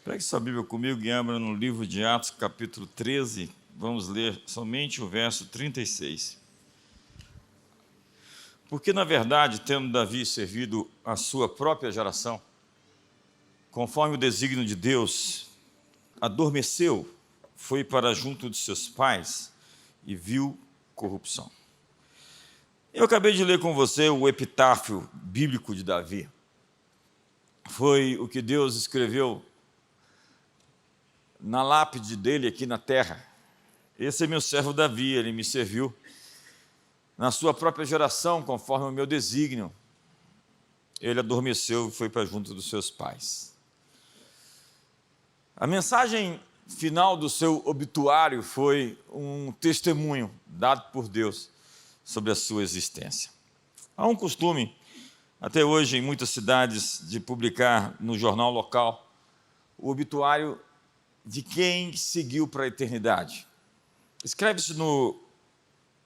Pegue sua Bíblia comigo e abra no livro de Atos, capítulo 13. Vamos ler somente o verso 36. Porque, na verdade, tendo Davi servido a sua própria geração, conforme o desígnio de Deus, adormeceu, foi para junto de seus pais e viu corrupção. Eu acabei de ler com você o epitáfio bíblico de Davi. Foi o que Deus escreveu na lápide dele aqui na terra. Esse é meu servo Davi, ele me serviu na sua própria geração, conforme o meu desígnio. Ele adormeceu e foi para junto dos seus pais. A mensagem final do seu obituário foi um testemunho dado por Deus sobre a sua existência. Há um costume, até hoje em muitas cidades, de publicar no jornal local o obituário de quem seguiu para a eternidade. Escreve-se no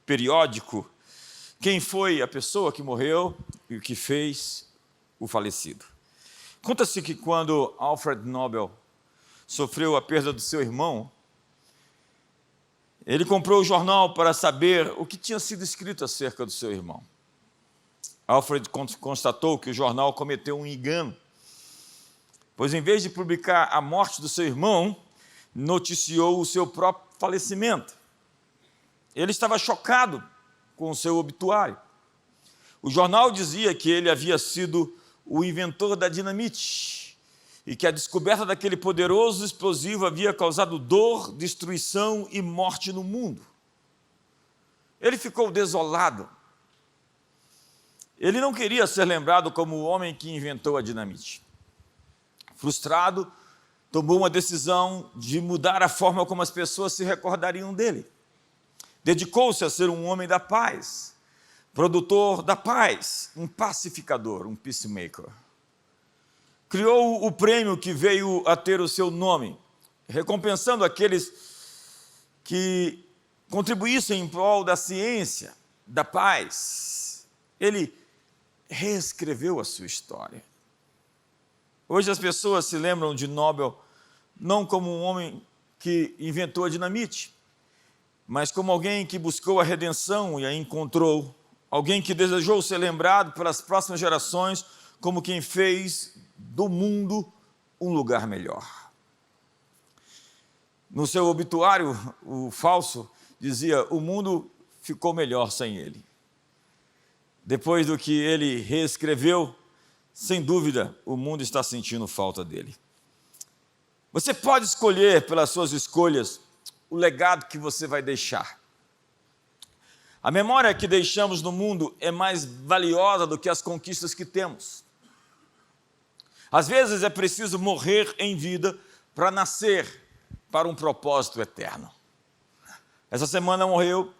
periódico quem foi a pessoa que morreu e o que fez o falecido. Conta-se que quando Alfred Nobel sofreu a perda do seu irmão, ele comprou o jornal para saber o que tinha sido escrito acerca do seu irmão. Alfred constatou que o jornal cometeu um engano, pois em vez de publicar a morte do seu irmão, noticiou o seu próprio falecimento. Ele estava chocado com o seu obituário. O jornal dizia que ele havia sido o inventor da dinamite e que a descoberta daquele poderoso explosivo havia causado dor, destruição e morte no mundo. Ele ficou desolado. Ele não queria ser lembrado como o homem que inventou a dinamite. Frustrado, tomou uma decisão de mudar a forma como as pessoas se recordariam dele. Dedicou-se a ser um homem da paz, produtor da paz, um pacificador, um peacemaker. Criou o prêmio que veio a ter o seu nome, recompensando aqueles que contribuíssem em prol da ciência, da paz. Ele reescreveu a sua história. Hoje as pessoas se lembram de Nobel não como um homem que inventou a dinamite, mas como alguém que buscou a redenção e a encontrou, alguém que desejou ser lembrado pelas próximas gerações como quem fez do mundo um lugar melhor. No seu obituário, o falso dizia: o mundo ficou melhor sem ele. Depois do que ele reescreveu, sem dúvida, o mundo está sentindo falta dele. Você pode escolher, pelas suas escolhas, o legado que você vai deixar. A memória que deixamos no mundo é mais valiosa do que as conquistas que temos. Às vezes é preciso morrer em vida para nascer para um propósito eterno. Essa semana morreu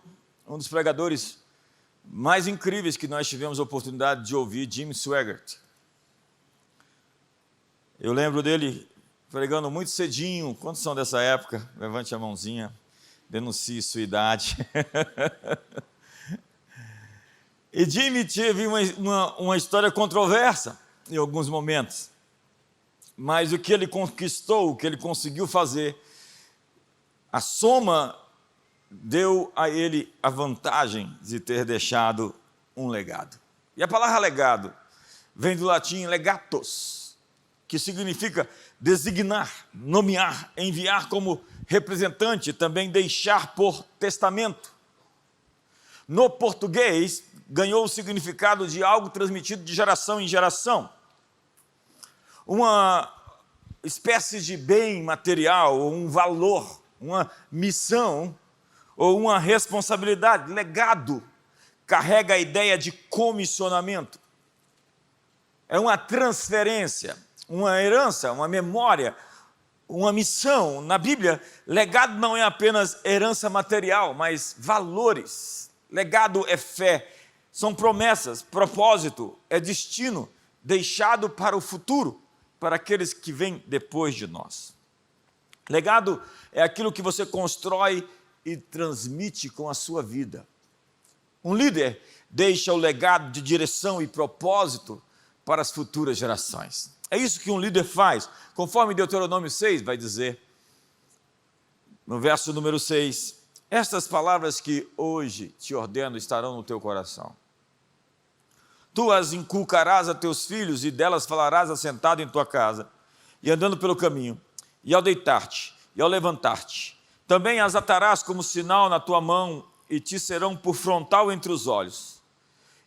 um dos pregadores mais incríveis que nós tivemos a oportunidade de ouvir, Jim Swaggart. Eu lembro dele pregando muito cedinho. Quantos são dessa época? Levante a mãozinha, denuncie sua idade. E Jimmy teve uma história controversa em alguns momentos, mas o que ele conquistou, o que ele conseguiu fazer, a soma deu a ele a vantagem de ter deixado um legado. E a palavra legado vem do latim legatus, que significa designar, nomear, enviar como representante, também deixar por testamento. No português, ganhou o significado de algo transmitido de geração em geração. Uma espécie de bem material, ou um valor, uma missão, ou uma responsabilidade. Legado carrega a ideia de comissionamento. É uma transferência, uma herança, uma memória, uma missão. Na Bíblia, legado não é apenas herança material, mas valores. Legado é fé, são promessas, propósito, é destino deixado para o futuro, para aqueles que vêm depois de nós. Legado é aquilo que você constrói e transmite com a sua vida. Um líder deixa o legado de direção e propósito para as futuras gerações. É isso que um líder faz. Conforme Deuteronômio 6 vai dizer, no verso número 6, estas palavras que hoje te ordeno estarão no teu coração. Tu as inculcarás a teus filhos e delas falarás assentado em tua casa e andando pelo caminho, e ao deitar-te e ao levantar-te. Também as atarás como sinal na tua mão e te serão por frontal entre os olhos.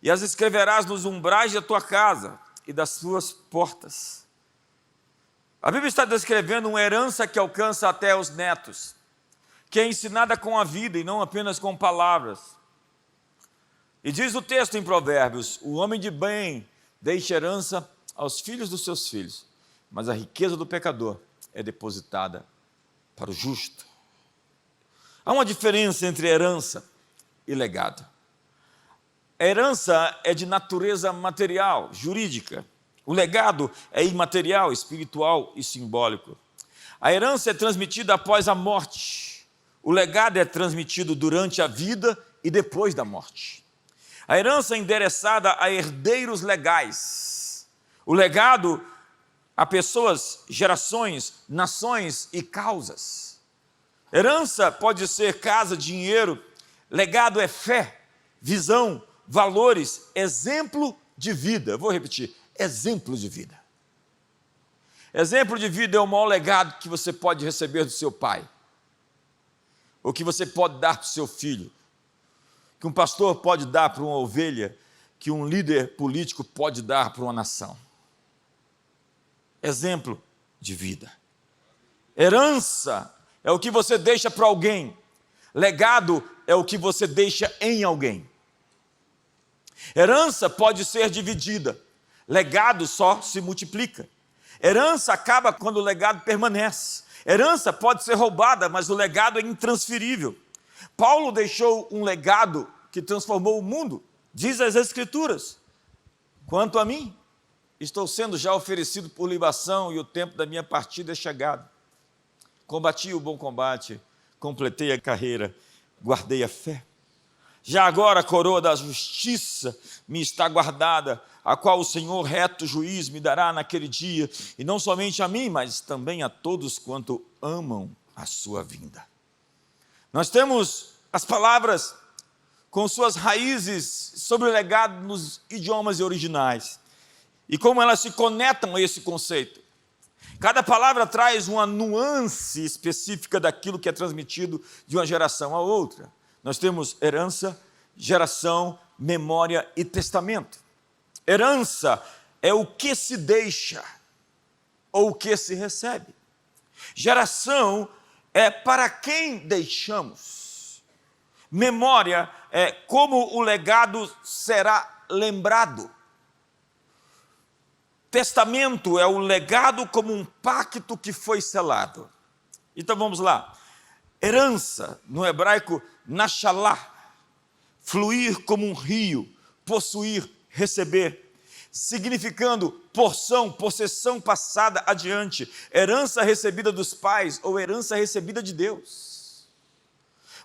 E as escreverás nos umbrais da tua casa e das suas portas. A Bíblia está descrevendo uma herança que alcança até os netos, que é ensinada com a vida e não apenas com palavras. E diz o texto em Provérbios, o homem de bem deixa herança aos filhos dos seus filhos, mas a riqueza do pecador é depositada para o justo. Há uma diferença entre herança e legado. A herança é de natureza material, jurídica. O legado é imaterial, espiritual e simbólico. A herança é transmitida após a morte. O legado é transmitido durante a vida e depois da morte. A herança é endereçada a herdeiros legais. O legado a pessoas, gerações, nações e causas. Herança pode ser casa, dinheiro. Legado é fé, visão, valores, exemplo de vida. Vou repetir, exemplo de vida. Exemplo de vida é o maior legado que você pode receber do seu pai, ou que você pode dar para o seu filho, que um pastor pode dar para uma ovelha, que um líder político pode dar para uma nação. Exemplo de vida. Herança é o que você deixa para alguém. Legado é o que você deixa em alguém. Herança pode ser dividida. Legado só se multiplica. Herança acaba quando o legado permanece. Herança pode ser roubada, mas o legado é intransferível. Paulo deixou um legado que transformou o mundo. Diz as Escrituras, quanto a mim, estou sendo já oferecido por libação e o tempo da minha partida é chegado. Combati o bom combate, completei a carreira, guardei a fé. Já agora a coroa da justiça me está guardada, a qual o Senhor reto juiz me dará naquele dia, e não somente a mim, mas também a todos quanto amam a sua vinda. Nós temos as palavras com suas raízes sobre o legado nos idiomas originais, e como elas se conectam a esse conceito. Cada palavra traz uma nuance específica daquilo que é transmitido de uma geração a outra. Nós temos herança, geração, memória e testamento. Herança é o que se deixa ou o que se recebe. Geração é para quem deixamos. Memória é como o legado será lembrado. Testamento é o legado como um pacto que foi selado. Então vamos lá. Herança, no hebraico, nashalá, fluir como um rio, possuir, receber, significando porção, possessão passada adiante, herança recebida dos pais ou herança recebida de Deus.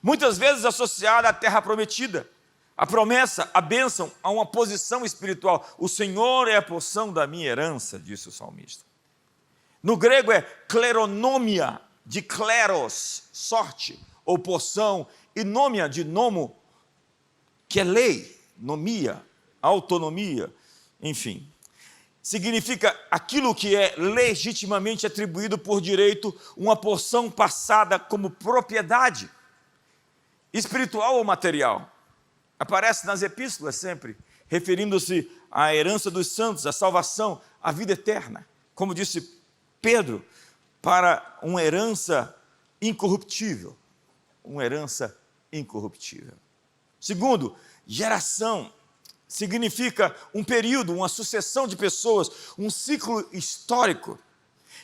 Muitas vezes associada à terra prometida, a promessa, a bênção, a uma posição espiritual. O Senhor é a porção da minha herança, disse o salmista. No grego é kleronomia, de kleros, sorte, ou porção, e nômia, de nomo, que é lei, nomia, autonomia, enfim. Significa aquilo que é legitimamente atribuído por direito, uma porção passada como propriedade, espiritual ou material. Aparece nas epístolas sempre, referindo-se à herança dos santos, à salvação, à vida eterna. Como disse Pedro, para uma herança incorruptível. Uma herança incorruptível. Segundo, geração significa um período, uma sucessão de pessoas, um ciclo histórico,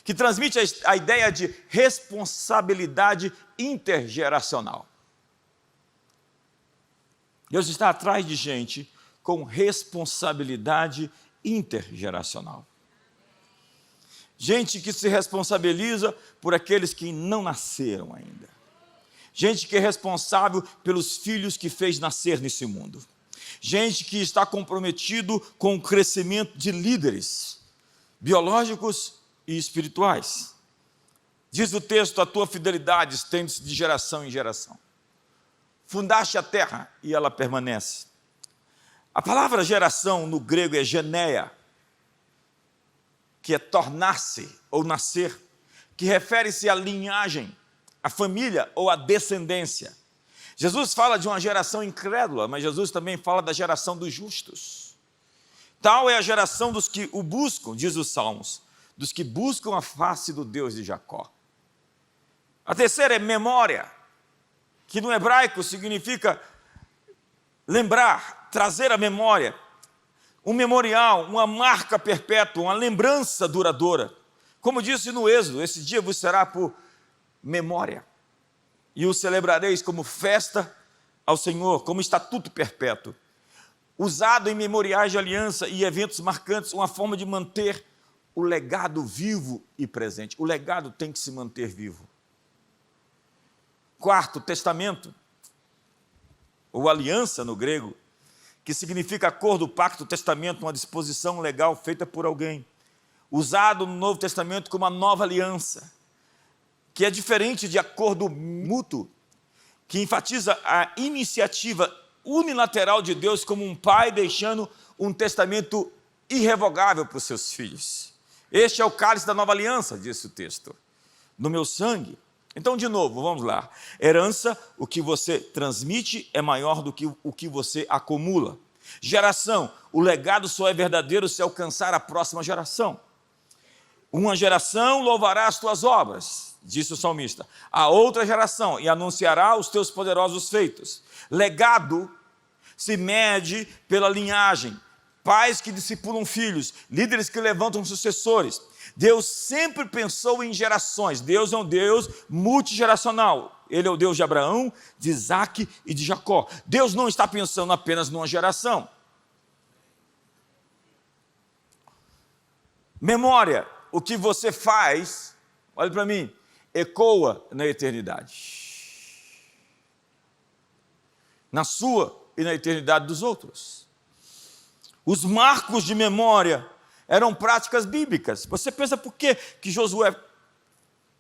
que transmite a ideia de responsabilidade intergeracional. Deus está atrás de gente com responsabilidade intergeracional. Gente que se responsabiliza por aqueles que não nasceram ainda. Gente que é responsável pelos filhos que fez nascer nesse mundo. Gente que está comprometido com o crescimento de líderes. biológicos e espirituais. Diz o texto: a tua fidelidade estende-se de geração em geração. Fundaste a terra e ela permanece. A palavra geração no grego é geneia, que é tornar-se ou nascer, que refere-se à linhagem, à família ou à descendência. Jesus fala de uma geração incrédula, mas Jesus também fala da geração dos justos. Tal é a geração dos que o buscam, diz os Salmos, dos que buscam a face do Deus de Jacó. A terceira é memória, que no hebraico significa lembrar, trazer à memória, um memorial, uma marca perpétua, uma lembrança duradoura. Como disse no Êxodo: esse dia vos será por memória, e o celebrareis como festa ao Senhor, como estatuto perpétuo. Usado em memoriais de aliança e eventos marcantes, uma forma de manter o legado vivo e presente. O legado tem que se manter vivo. Quarto, testamento, ou aliança no grego, que significa acordo, pacto, testamento, uma disposição legal feita por alguém. Usado no Novo Testamento como uma nova aliança, que é diferente de acordo mútuo, que enfatiza a iniciativa unilateral de Deus como um pai deixando um testamento irrevogável para os seus filhos. Este é o cálice da nova aliança, disse o texto, no meu sangue. Então, de novo, vamos lá. Herança, o que você transmite é maior do que o que você acumula. Geração, o legado só é verdadeiro se alcançar a próxima geração. Uma geração louvará as tuas obras, disse o salmista. A outra geração e anunciará os teus poderosos feitos. Legado se mede pela linhagem. Pais que discipulam filhos, líderes que levantam sucessores. Deus sempre pensou em gerações. Deus é um Deus multigeracional. Ele é o Deus de Abraão, de Isaac e de Jacó. Deus não está pensando apenas numa geração. Memória, o que você faz, olha para mim, ecoa na eternidade. Na sua e na eternidade dos outros. Os marcos de memória eram práticas bíblicas. Você pensa por que Josué,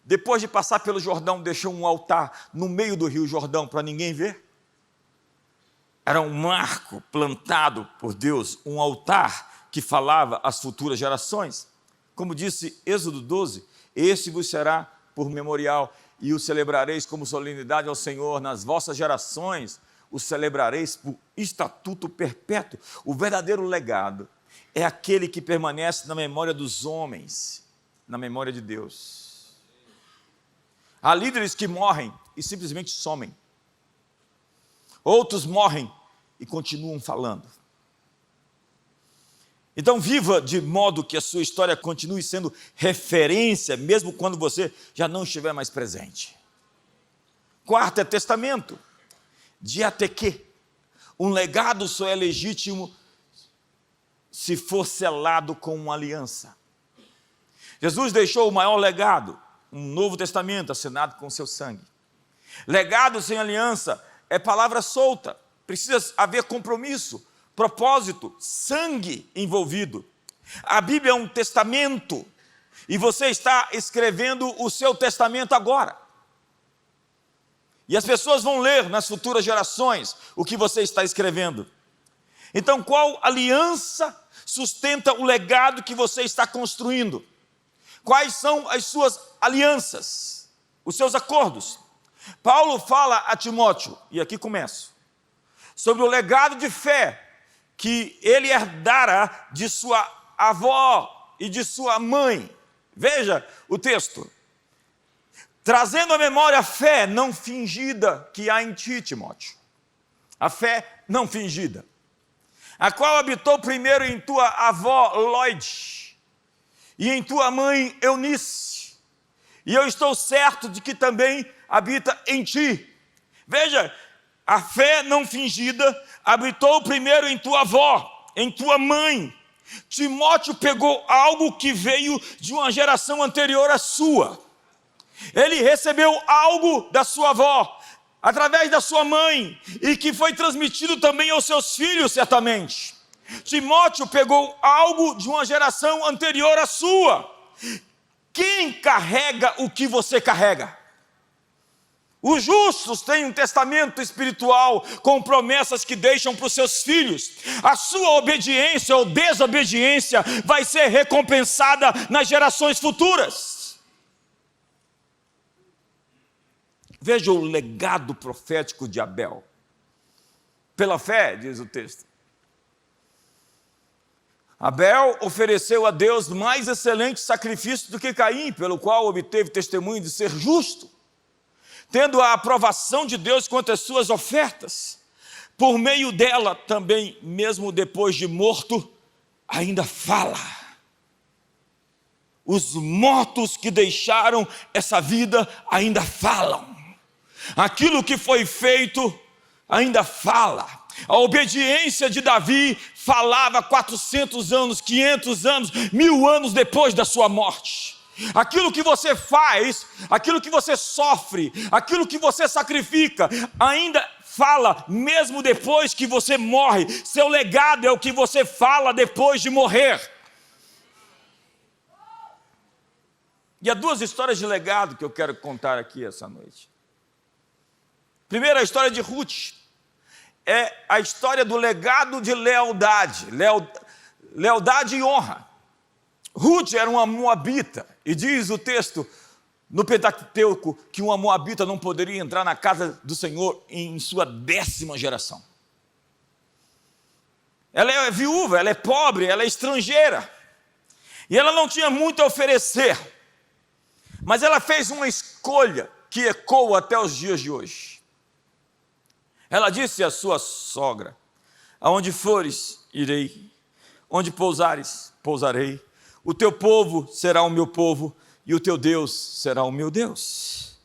depois de passar pelo Jordão, deixou um altar no meio do rio Jordão para ninguém ver? Era um marco plantado por Deus, um altar que falava às futuras gerações. Como disse Êxodo 12, esse vos será por memorial e o celebrareis como solenidade ao Senhor nas vossas gerações. O celebrareis por estatuto perpétuo. O verdadeiro legado é aquele que permanece na memória dos homens, na memória de Deus. Há líderes que morrem e simplesmente somem. Outros morrem e continuam falando. Então viva de modo que a sua história continue sendo referência, mesmo quando você já não estiver mais presente. Quarto é testamento. Diateque, um legado só é legítimo se for selado com uma aliança. Jesus deixou o maior legado, um Novo Testamento assinado com seu sangue. Legado sem aliança é palavra solta, precisa haver compromisso, propósito, sangue envolvido. A Bíblia é um testamento e você está escrevendo o seu testamento agora. E as pessoas vão ler nas futuras gerações o que você está escrevendo. Então, qual aliança sustenta o legado que você está construindo? Quais são as suas alianças, os seus acordos? Paulo fala a Timóteo, e aqui começo, sobre o legado de fé que ele herdara de sua avó e de sua mãe. Veja o texto. Trazendo à memória a fé não fingida que há em ti, Timóteo. A fé não fingida, a qual habitou primeiro em tua avó Loide e em tua mãe Eunice. E eu estou certo de que também habita em ti. Veja, a fé não fingida habitou primeiro em tua avó, em tua mãe. Timóteo pegou algo que veio de uma geração anterior à sua. Ele recebeu algo da sua avó, através da sua mãe, e que foi transmitido também aos seus filhos, certamente. Timóteo pegou algo de uma geração anterior à sua. Quem carrega o que você carrega? Os justos têm um testamento espiritual com promessas que deixam para os seus filhos. A sua obediência ou desobediência vai ser recompensada nas gerações futuras. Veja o legado profético de Abel. Pela fé, diz o texto. Abel ofereceu a Deus mais excelente sacrifício do que Caim, pelo qual obteve testemunho de ser justo, tendo a aprovação de Deus quanto às suas ofertas. Por meio dela também, mesmo depois de morto, ainda fala. Os mortos que deixaram essa vida ainda falam. Aquilo que foi feito ainda fala. A obediência de Davi falava 400 anos, 500 anos, 1000 anos depois da sua morte. Aquilo que você faz, aquilo que você sofre, aquilo que você sacrifica, ainda fala mesmo depois que você morre. Seu legado é o que você fala depois de morrer. E há duas histórias de legado que eu quero contar aqui essa noite. Primeiro, a história de Ruth. É a história do legado de lealdade, lealdade e honra. Ruth era uma moabita, e diz o texto no Pentateuco que uma moabita não poderia entrar na casa do Senhor em sua 10ª geração. Ela é viúva, ela é pobre, ela é estrangeira, e ela não tinha muito a oferecer, mas ela fez uma escolha que ecoa até os dias de hoje. Ela disse à sua sogra: aonde fores, irei, onde pousares, pousarei, o teu povo será o meu povo, e o teu Deus será o meu Deus.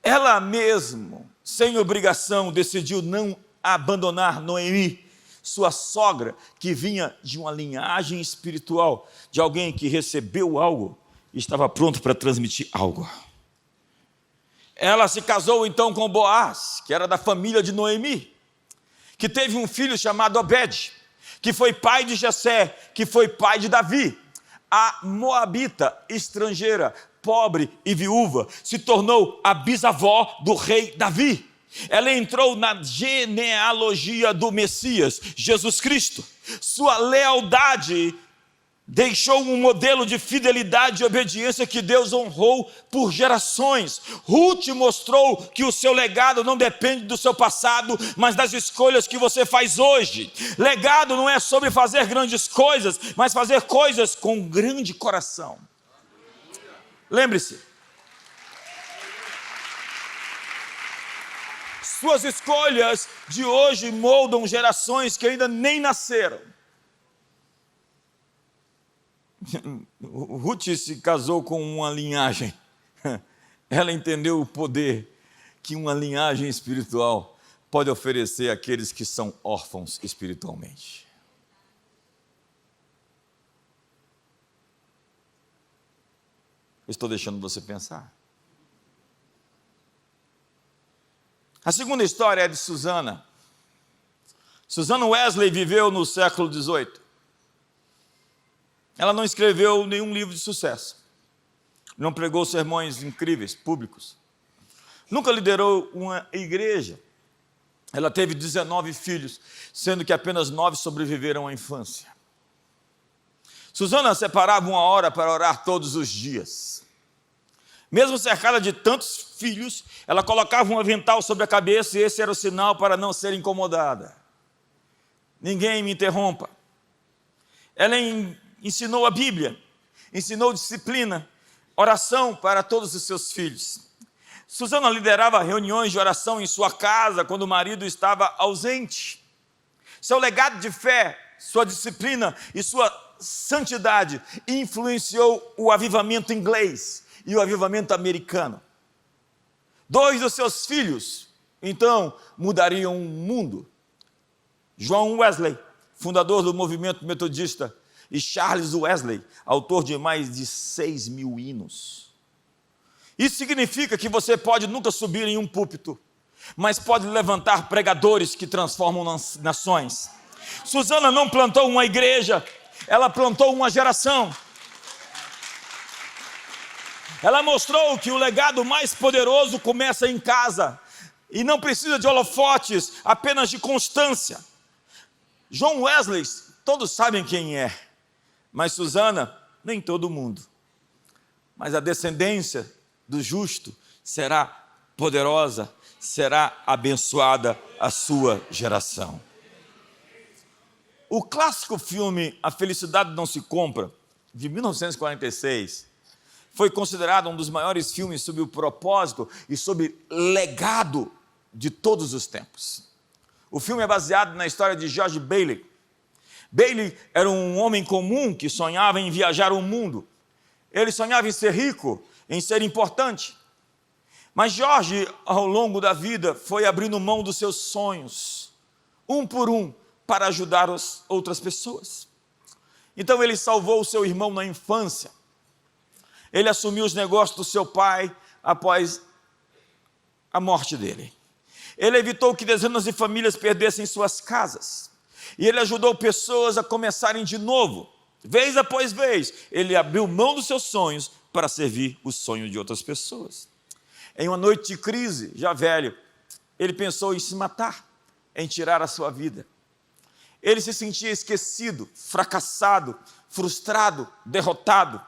Ela mesmo, sem obrigação, decidiu não abandonar Noemi, sua sogra, que vinha de uma linhagem espiritual, de alguém que recebeu algo e estava pronto para transmitir algo. Ela se casou então com Boaz, que era da família de Noemi, que teve um filho chamado Obed, que foi pai de Jessé, que foi pai de Davi. A moabita estrangeira, pobre e viúva, se tornou a bisavó do rei Davi. Ela entrou na genealogia do Messias, Jesus Cristo. Sua lealdade deixou um modelo de fidelidade e obediência que Deus honrou por gerações. Ruth mostrou que o seu legado não depende do seu passado, mas das escolhas que você faz hoje. Legado não é sobre fazer grandes coisas, mas fazer coisas com grande coração. Lembre-se, suas escolhas de hoje moldam gerações que ainda nem nasceram. Ruth se casou com uma linhagem. Ela entendeu o poder que uma linhagem espiritual pode oferecer àqueles que são órfãos espiritualmente. Eu estou deixando você pensar. A segunda história é de Susana. Susana Wesley viveu no século XVIII. Ela não escreveu nenhum livro de sucesso. Não pregou sermões incríveis, públicos. Nunca liderou uma igreja. Ela teve 19 filhos, sendo que apenas 9 sobreviveram à infância. Susana separava uma hora para orar todos os dias. Mesmo cercada de tantos filhos, ela colocava um avental sobre a cabeça e esse era o sinal para não ser incomodada. Ninguém me interrompa. Ela ensinou a Bíblia, ensinou disciplina, oração para todos os seus filhos. Susana liderava reuniões de oração em sua casa quando o marido estava ausente. Seu legado de fé, sua disciplina e sua santidade influenciou o avivamento inglês e o avivamento americano. 2 dos seus filhos, então, mudariam o mundo. John Wesley, fundador do movimento metodista, e Charles Wesley, autor de mais de 6.000 hinos. Isso significa que você pode nunca subir em um púlpito, mas pode levantar pregadores que transformam nações. Susana não plantou uma igreja, ela plantou uma geração. Ela mostrou que o legado mais poderoso começa em casa e não precisa de holofotes, apenas de constância. John Wesley, todos sabem quem é, mas Susana, nem todo mundo. Mas a descendência do justo será poderosa, será abençoada a sua geração. O clássico filme A Felicidade Não Se Compra, de 1946, foi considerado um dos maiores filmes sobre o propósito e sobre legado de todos os tempos. O filme é baseado na história de George Bailey. Bailey era um homem comum que sonhava em viajar o mundo. Ele sonhava em ser rico, em ser importante. Mas George, ao longo da vida, foi abrindo mão dos seus sonhos, um por um, para ajudar as outras pessoas. Então ele salvou o seu irmão na infância. Ele assumiu os negócios do seu pai após a morte dele. Ele evitou que dezenas de famílias perdessem suas casas. E ele ajudou pessoas a começarem de novo. Vez após vez, ele abriu mão dos seus sonhos para servir os sonhos de outras pessoas. Em uma noite de crise, já velho, ele pensou em se matar, em tirar a sua vida. Ele se sentia esquecido, fracassado, frustrado, derrotado.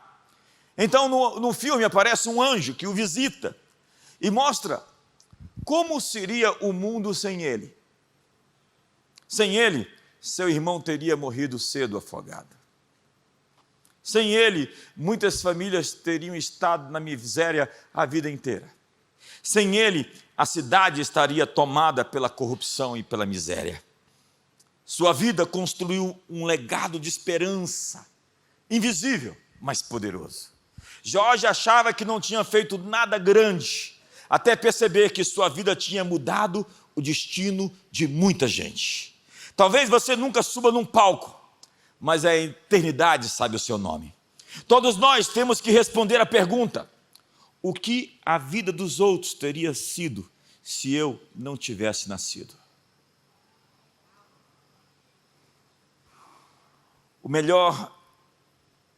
Então no filme aparece um anjo que o visita e mostra como seria o mundo sem ele. Sem ele, seu irmão teria morrido cedo afogado. Sem ele, muitas famílias teriam estado na miséria a vida inteira. Sem ele, a cidade estaria tomada pela corrupção e pela miséria. Sua vida construiu um legado de esperança, invisível, mas poderoso. Jorge achava que não tinha feito nada grande, até perceber que sua vida tinha mudado o destino de muita gente. Talvez você nunca suba num palco, mas a eternidade sabe o seu nome. Todos nós temos que responder a pergunta: o que a vida dos outros teria sido se eu não tivesse nascido? O melhor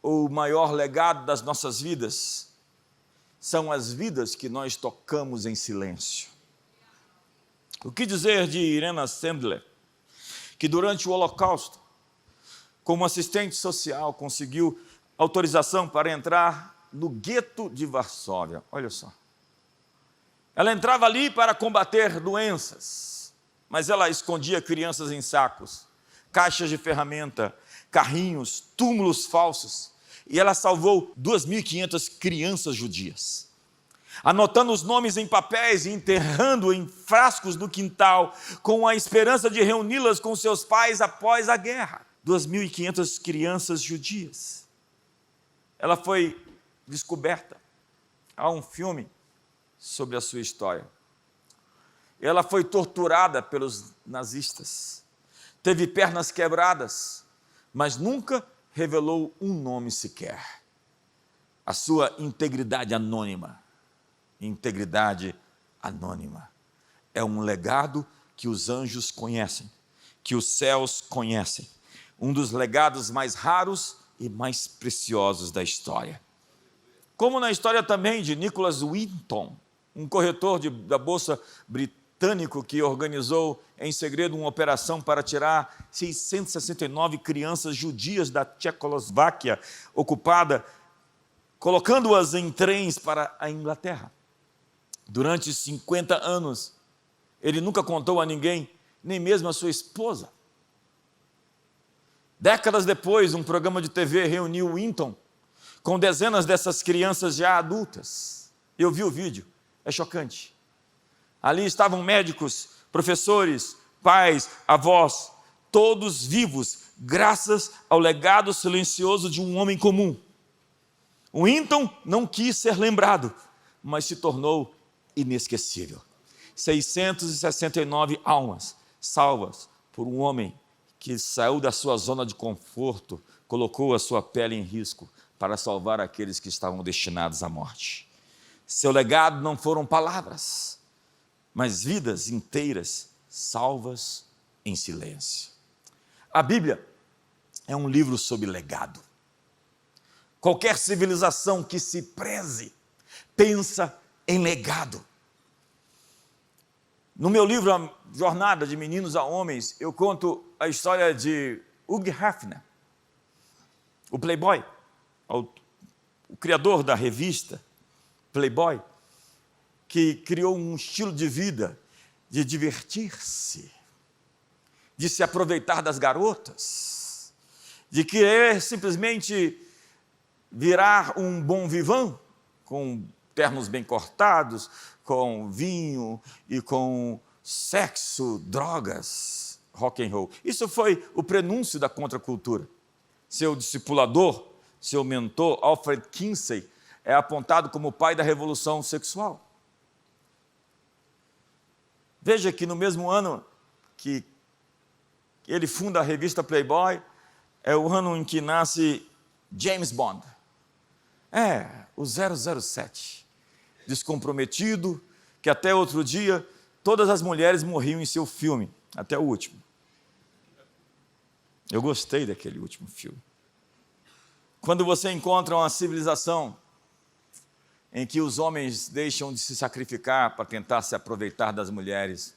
ou o maior legado das nossas vidas são as vidas que nós tocamos em silêncio. O que dizer de Irena Sendler, que durante o Holocausto, como assistente social, conseguiu autorização para entrar no gueto de Varsóvia. Olha só. Ela entrava ali para combater doenças, mas ela escondia crianças em sacos, caixas de ferramenta, carrinhos, túmulos falsos. E ela salvou 2.500 crianças judias, anotando os nomes em papéis e enterrando em frascos no quintal, com a esperança de reuni-las com seus pais após a guerra. 2.500 crianças judias. Ela foi descoberta. Há um filme sobre a sua história. Ela foi torturada pelos nazistas. Teve pernas quebradas, mas nunca revelou um nome sequer. A sua integridade anônima. Integridade anônima. É um legado que os anjos conhecem, que os céus conhecem. Um dos legados mais raros e mais preciosos da história. Como na história também de Nicholas Winton, um corretor da Bolsa Britânico que organizou em segredo uma operação para tirar 669 crianças judias da Tchecoslováquia ocupada, colocando-as em trens para a Inglaterra. Durante 50 anos, ele nunca contou a ninguém, nem mesmo a sua esposa. Décadas depois, um programa de TV reuniu Winton com dezenas dessas crianças já adultas. Eu vi o vídeo, é chocante. Ali estavam médicos, professores, pais, avós, todos vivos, graças ao legado silencioso de um homem comum. Winton não quis ser lembrado, mas se tornou inesquecível. 669 almas salvas por um homem que saiu da sua zona de conforto, colocou a sua pele em risco para salvar aqueles que estavam destinados à morte. Seu legado não foram palavras, mas vidas inteiras salvas em silêncio. A Bíblia é um livro sobre legado. Qualquer civilização que se preze, pensa em legado. No meu livro, A Jornada de Meninos a Homens, eu conto a história de Hugh Hefner, o Playboy, o criador da revista Playboy, que criou um estilo de vida de divertir-se, de se aproveitar das garotas, de querer simplesmente virar um bom vivant, com ternos bem cortados, com vinho e com sexo, drogas, rock and roll. Isso foi o prenúncio da contracultura. Seu discipulador, seu mentor, Alfred Kinsey, é apontado como o pai da revolução sexual. Veja que no mesmo ano que ele funda a revista Playboy, é o ano em que nasce James Bond. O 007, descomprometido, que até outro dia todas as mulheres morriam em seu filme, até o último. Eu gostei daquele último filme. Quando você encontra uma civilização em que os homens deixam de se sacrificar para tentar se aproveitar das mulheres,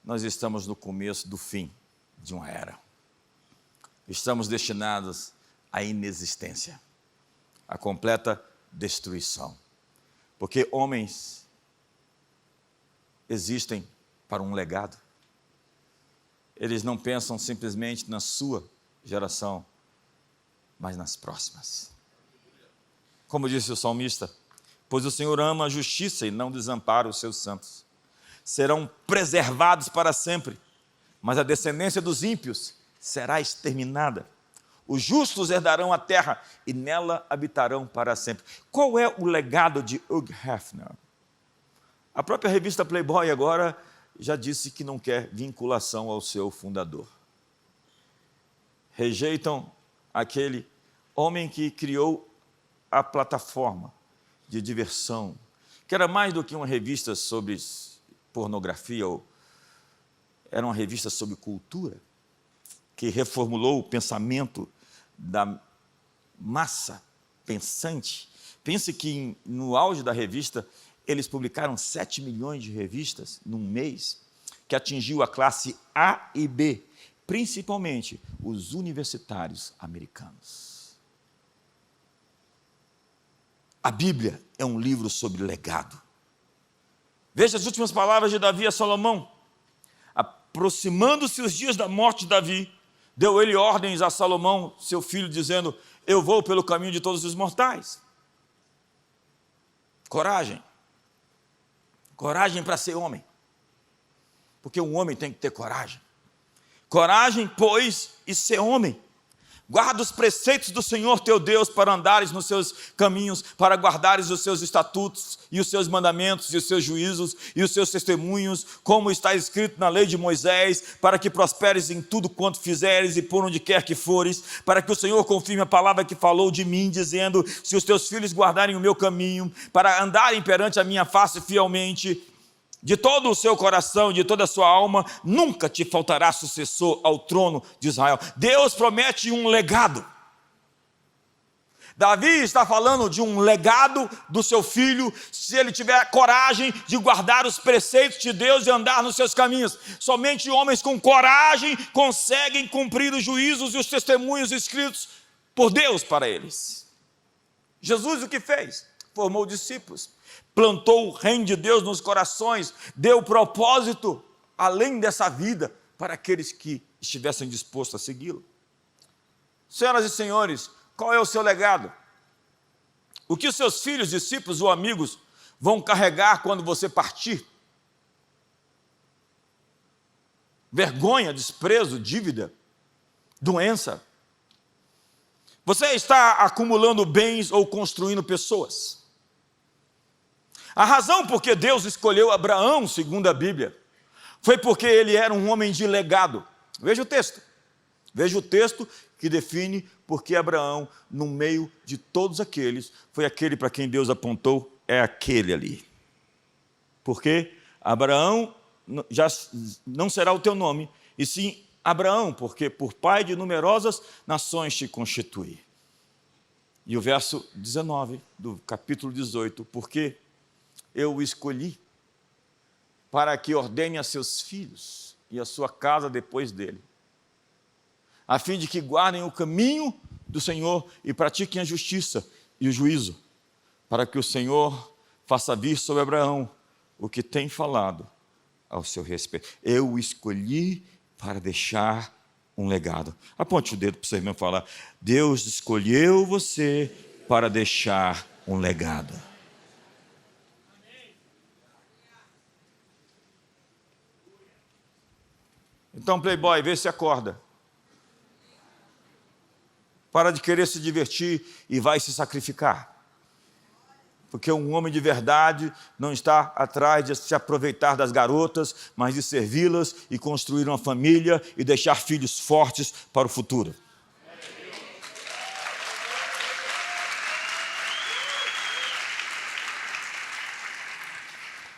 nós estamos no começo do fim de uma era. Estamos destinados à inexistência, à completa destruição. Porque homens existem para um legado. Eles não pensam simplesmente na sua geração, mas nas próximas. Como disse o salmista, pois o Senhor ama a justiça e não desampara os seus santos. Serão preservados para sempre, mas a descendência dos ímpios será exterminada. Os justos herdarão a terra e nela habitarão para sempre. Qual é o legado de Hugh Hefner? A própria revista Playboy agora já disse que não quer vinculação ao seu fundador. Rejeitam aquele homem que criou a plataforma de diversão, que era mais do que uma revista sobre pornografia, era uma revista sobre cultura, que reformulou o pensamento da massa pensante. Pense que no auge da revista, eles publicaram 7 milhões de revistas num mês, que atingiu a classe A e B, principalmente os universitários americanos. A Bíblia é um livro sobre legado. Veja as últimas palavras de Davi a Salomão. Aproximando-se os dias da morte de Davi, deu ele ordens a Salomão, seu filho, dizendo: eu vou pelo caminho de todos os mortais. Coragem. Coragem para ser homem. Porque um homem tem que ter coragem. Coragem, pois, e ser homem. Guarda os preceitos do Senhor teu Deus para andares nos seus caminhos, para guardares os seus estatutos e os seus mandamentos e os seus juízos e os seus testemunhos, como está escrito na lei de Moisés, para que prosperes em tudo quanto fizeres e por onde quer que fores, para que o Senhor confirme a palavra que falou de mim, dizendo: se os teus filhos guardarem o meu caminho, para andarem perante a minha face fielmente, de todo o seu coração, de toda a sua alma, nunca te faltará sucessor ao trono de Israel. Deus promete um legado. Davi está falando de um legado do seu filho, se ele tiver coragem de guardar os preceitos de Deus e andar nos seus caminhos. Somente homens com coragem conseguem cumprir os juízos e os testemunhos escritos por Deus para eles. Jesus o que fez? Formou discípulos. Plantou o reino de Deus nos corações, deu propósito além dessa vida para aqueles que estivessem dispostos a segui-lo. Senhoras e senhores, qual é o seu legado? O que os seus filhos, discípulos ou amigos vão carregar quando você partir? Vergonha, desprezo, dívida, doença? Você está acumulando bens ou construindo pessoas? A razão por que Deus escolheu Abraão, segundo a Bíblia, foi porque ele era um homem de legado. Veja o texto. Veja o texto que define por que Abraão, no meio de todos aqueles, foi aquele para quem Deus apontou, é aquele ali. Porque Abraão já não será o teu nome, e sim Abraão, porque por pai de numerosas nações te constituí. E o verso 19 do capítulo 18, porque eu o escolhi para que ordene a seus filhos e a sua casa depois dele, a fim de que guardem o caminho do Senhor e pratiquem a justiça e o juízo, para que o Senhor faça vir sobre Abraão o que tem falado ao seu respeito. Eu o escolhi para deixar um legado. Aponte o dedo para o seu irmão falar: Deus escolheu você para deixar um legado. Então, playboy, vê se acorda. Para de querer se divertir e vai se sacrificar. Porque um homem de verdade não está atrás de se aproveitar das garotas, mas de servi-las e construir uma família e deixar filhos fortes para o futuro.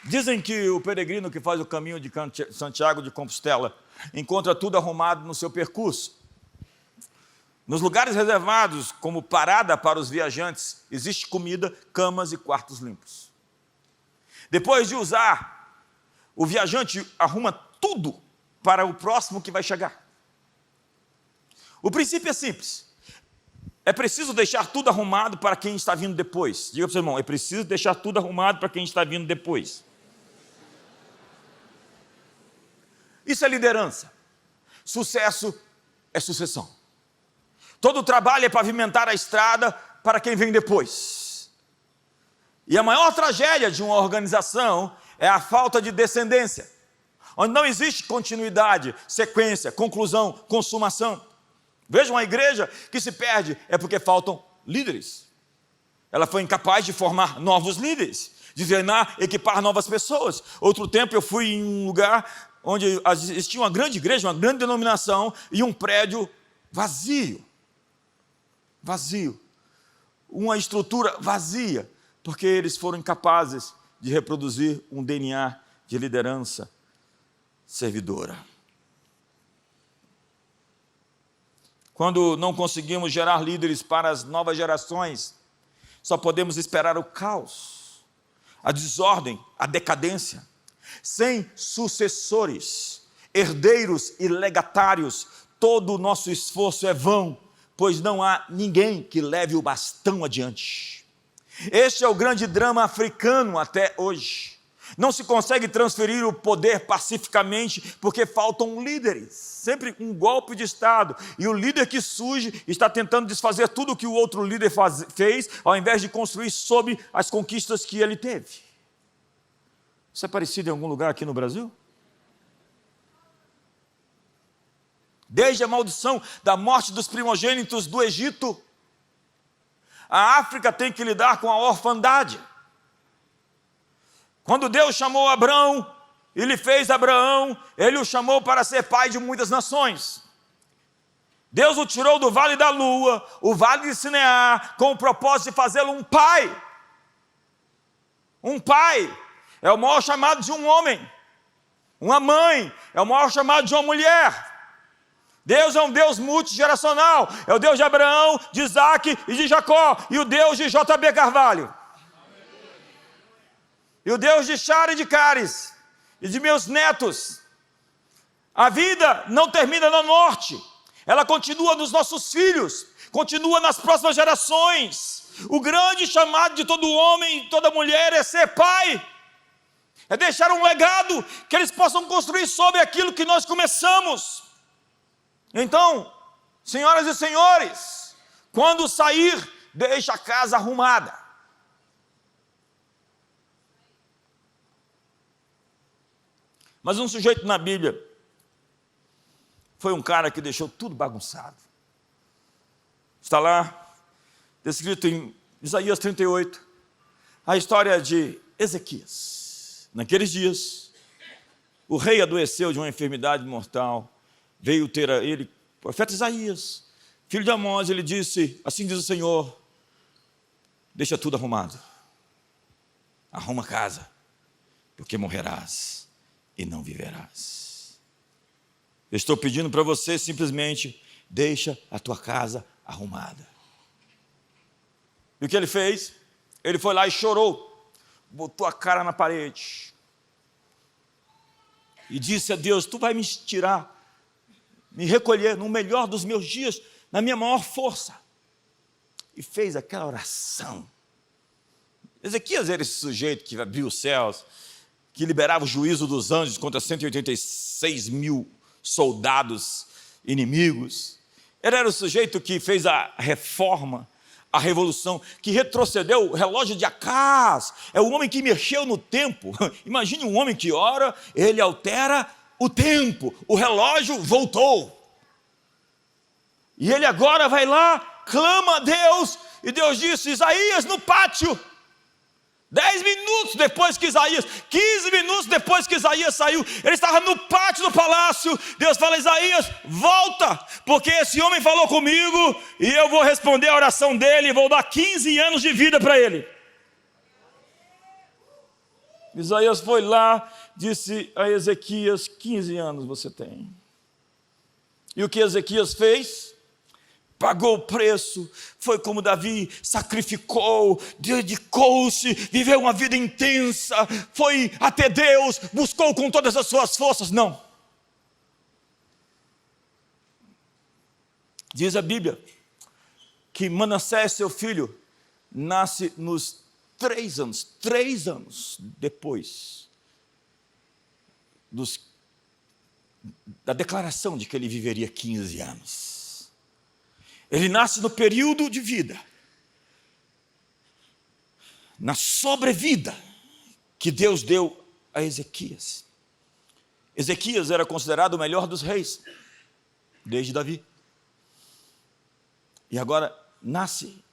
Dizem que o peregrino que faz o caminho de Santiago de Compostela encontra tudo arrumado no seu percurso. Nos lugares reservados como parada para os viajantes, existe comida, camas e quartos limpos. Depois de usar, o viajante arruma tudo para o próximo que vai chegar. O princípio é simples. É preciso deixar tudo arrumado para quem está vindo depois. Diga para o seu irmão: é preciso deixar tudo arrumado para quem está vindo depois. Isso é liderança. Sucesso é sucessão. Todo trabalho é pavimentar a estrada para quem vem depois. E a maior tragédia de uma organização é a falta de descendência, onde não existe continuidade, sequência, conclusão, consumação. Veja, uma igreja que se perde é porque faltam líderes. Ela foi incapaz de formar novos líderes, de treinar, equipar novas pessoas. Outro tempo eu fui em um lugar onde existia uma grande igreja, uma grande denominação, e um prédio vazio. Uma estrutura vazia, porque eles foram incapazes de reproduzir um DNA de liderança servidora. Quando não conseguimos gerar líderes para as novas gerações, só podemos esperar o caos, a desordem, a decadência. Sem sucessores, herdeiros e legatários, todo o nosso esforço é vão, pois não há ninguém que leve o bastão adiante. Este é o grande drama africano até hoje. Não se consegue transferir o poder pacificamente porque faltam líderes. Sempre um golpe de Estado. E o líder que surge está tentando desfazer tudo o que o outro líder fez, ao invés de construir sobre as conquistas que ele teve. Isso é parecido em algum lugar aqui no Brasil? Desde a maldição da morte dos primogênitos do Egito, a África tem que lidar com a orfandade. Quando Deus chamou Abraão, ele fez Abraão, ele o chamou para ser pai de muitas nações. Deus o tirou do vale da lua, o vale de Sinear, com o propósito de fazê-lo um pai. Um pai é o maior chamado de um homem. Uma mãe é o maior chamado de uma mulher. Deus é um Deus multigeracional, é o Deus de Abraão, de Isaac e de Jacó, e o Deus de J.B. Carvalho, e o Deus de Chara e de Cares, e de meus netos. A vida não termina na morte, ela continua nos nossos filhos, continua nas próximas gerações. O grande chamado de todo homem e toda mulher é ser pai, é deixar um legado que eles possam construir sobre aquilo que nós começamos. Então, senhoras e senhores, quando sair, deixe a casa arrumada. Mas um sujeito na Bíblia foi um cara que deixou tudo bagunçado. Está lá, descrito em Isaías 38, a história de Ezequias. Naqueles dias, o rei adoeceu de uma enfermidade mortal. Veio ter a ele, o profeta Isaías, filho de Amós, ele disse: assim diz o Senhor, deixa tudo arrumado, arruma a casa, porque morrerás e não viverás. Eu estou pedindo para você simplesmente, deixa a tua casa arrumada. E o que ele fez? Ele foi lá e chorou, botou a cara na parede e disse a Deus, tu vai me tirar, me recolher no melhor dos meus dias, na minha maior força. E fez aquela oração. Ezequias era esse sujeito que abriu os céus, que liberava o juízo dos anjos contra 186 mil soldados inimigos. Ele era o sujeito que fez a reforma, a revolução, que retrocedeu o relógio de Acás. É o homem que mexeu no tempo. Imagine um homem que ora, ele altera o tempo. O relógio voltou. E ele agora vai lá, clama a Deus, e Deus disse, Isaías no pátio. 10 minutos depois que Isaías, 15 minutos depois que Isaías saiu, ele estava no pátio do palácio. Deus fala, Isaías, volta, porque esse homem falou comigo, e eu vou responder a oração dele, e vou dar 15 anos de vida para ele. Isaías foi lá, disse a Ezequias, 15 anos você tem. E o que Ezequias fez? Pagou o preço, foi como Davi, sacrificou, dedicou-se, viveu uma vida intensa, foi até Deus, buscou com todas as suas forças. Não. Diz a Bíblia que Manassés, seu filho, nasce nos 3 anos depois da declaração de que ele viveria 15 anos. Ele nasce no período de vida, na sobrevida que Deus deu a Ezequias. Ezequias era considerado o melhor dos reis, desde Davi. E agora nasce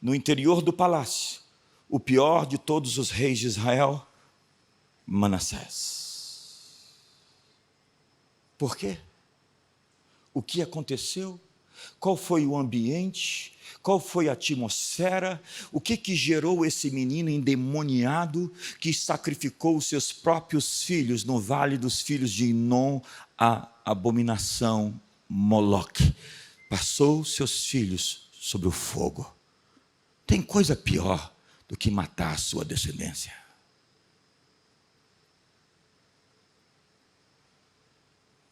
no interior do palácio, o pior de todos os reis de Israel, Manassés. Por quê? O que aconteceu? Qual foi o ambiente? Qual foi a atmosfera? O que gerou esse menino endemoniado que sacrificou os seus próprios filhos no vale dos filhos de Inom, a abominação Moloque? Passou seus filhos sobre o fogo. Tem coisa pior do que matar a sua descendência.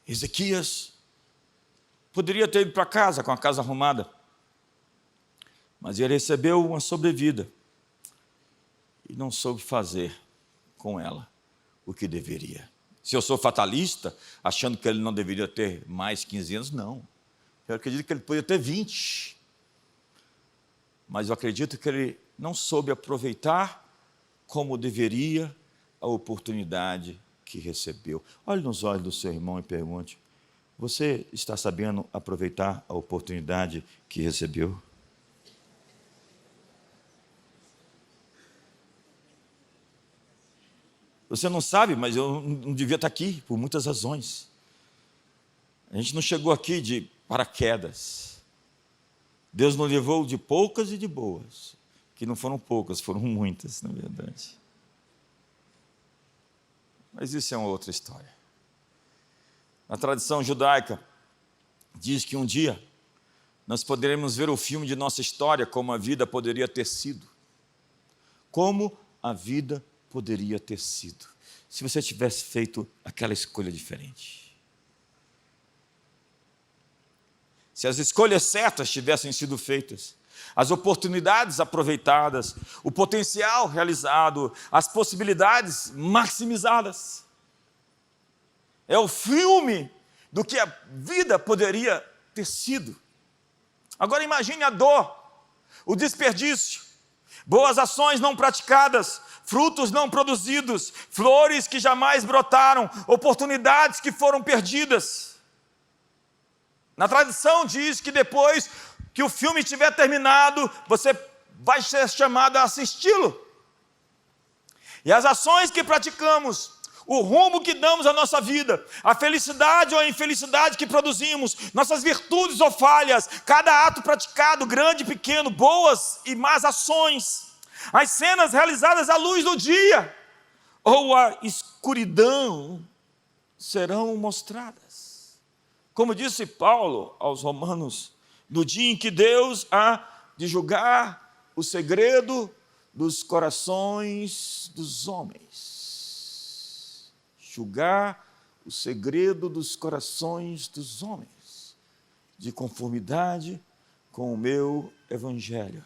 Ezequias poderia ter ido para casa, com a casa arrumada, mas ele recebeu uma sobrevida e não soube fazer com ela o que deveria. Se eu sou fatalista, achando que ele não deveria ter mais 15 anos, não. Eu acredito que ele poderia ter 20. Mas eu acredito que ele não soube aproveitar como deveria a oportunidade que recebeu. Olhe nos olhos do seu irmão e pergunte, você está sabendo aproveitar a oportunidade que recebeu? Você não sabe, mas eu não devia estar aqui por muitas razões. A gente não chegou aqui de paraquedas. Deus nos levou de poucas e de boas, que não foram poucas, foram muitas, na verdade. Mas isso é uma outra história. A tradição judaica diz que um dia nós poderemos ver o filme de nossa história como a vida poderia ter sido. Como a vida poderia ter sido, se você tivesse feito aquela escolha diferente. Se as escolhas certas tivessem sido feitas, as oportunidades aproveitadas, o potencial realizado, as possibilidades maximizadas. É o filme do que a vida poderia ter sido. Agora imagine a dor, o desperdício, boas ações não praticadas, frutos não produzidos, flores que jamais brotaram, oportunidades que foram perdidas. Na tradição diz que depois que o filme estiver terminado, você vai ser chamado a assisti-lo. E as ações que praticamos, o rumo que damos à nossa vida, a felicidade ou a infelicidade que produzimos, nossas virtudes ou falhas, cada ato praticado, grande e pequeno, boas e más ações, as cenas realizadas à luz do dia ou à escuridão serão mostradas. Como disse Paulo aos Romanos, no dia em que Deus há de julgar o segredo dos corações dos homens. Julgar o segredo dos corações dos homens, de conformidade com o meu evangelho.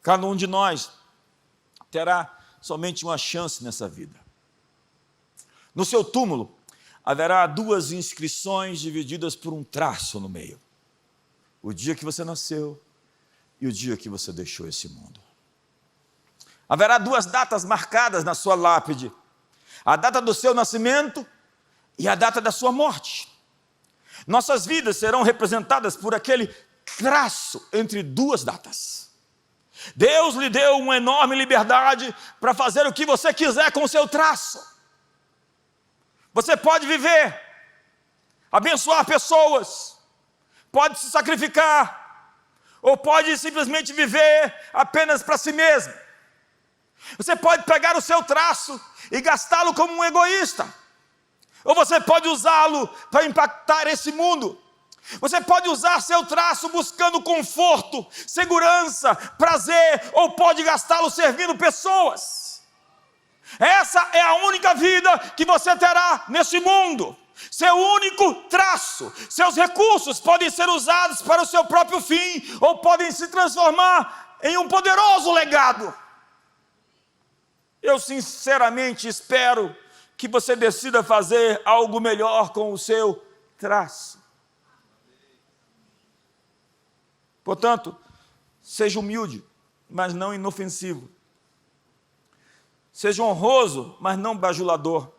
Cada um de nós terá somente uma chance nessa vida. No seu túmulo, haverá 2 inscrições divididas por um traço no meio. O dia que você nasceu e o dia que você deixou esse mundo. Haverá 2 datas marcadas na sua lápide. A data do seu nascimento e a data da sua morte. Nossas vidas serão representadas por aquele traço entre 2 datas. Deus lhe deu uma enorme liberdade para fazer o que você quiser com o seu traço. Você pode viver, abençoar pessoas, pode se sacrificar, ou pode simplesmente viver apenas para si mesmo. Você pode pegar o seu traço e gastá-lo como um egoísta, ou você pode usá-lo para impactar esse mundo. Você pode usar seu traço buscando conforto, segurança, prazer, ou pode gastá-lo servindo pessoas. Essa é a única vida que você terá nesse mundo. Seu único traço. Seus recursos podem ser usados para o seu próprio fim, ou podem se transformar em um poderoso legado. Eu sinceramente espero que você decida fazer algo melhor com o seu traço. Portanto, seja humilde, mas não inofensivo. Seja honroso, mas não bajulador.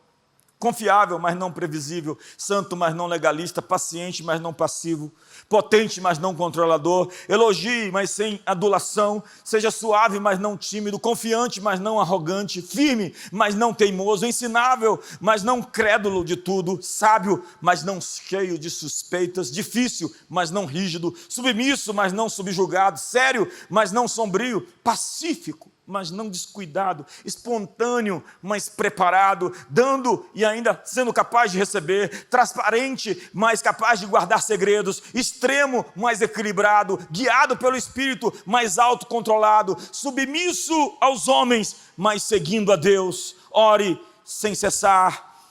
Confiável, mas não previsível. Santo, mas não legalista. Paciente, mas não passivo. Potente, mas não controlador. Elogie, mas sem adulação. Seja suave, mas não tímido. Confiante, mas não arrogante. Firme, mas não teimoso. Ensinável, mas não crédulo de tudo. Sábio, mas não cheio de suspeitas. Difícil, mas não rígido. Submisso, mas não subjugado. Sério, mas não sombrio. Pacífico, mas não descuidado, espontâneo, mas preparado, dando e ainda sendo capaz de receber, transparente, mas capaz de guardar segredos, extremo, mas equilibrado, guiado pelo Espírito, mas autocontrolado, submisso aos homens, mas seguindo a Deus. Ore sem cessar,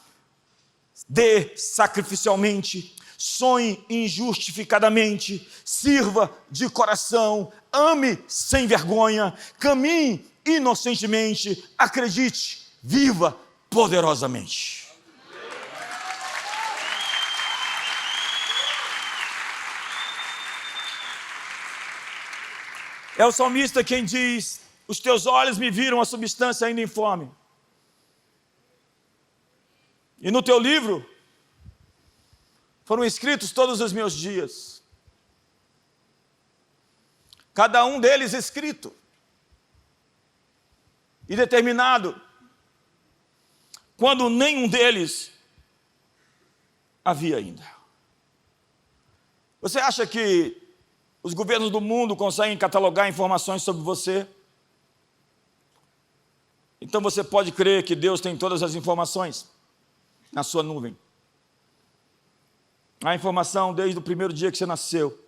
dê sacrificialmente, sonhe injustificadamente, sirva de coração, ame sem vergonha, caminhe inocentemente, acredite, viva poderosamente. É o salmista quem diz: os teus olhos me viram a substância ainda informe. E no teu livro foram escritos todos os meus dias. Cada um deles escrito e determinado, quando nenhum deles havia ainda. Você acha que os governos do mundo conseguem catalogar informações sobre você? Então você pode crer que Deus tem todas as informações na sua nuvem. A informação desde o primeiro dia que você nasceu.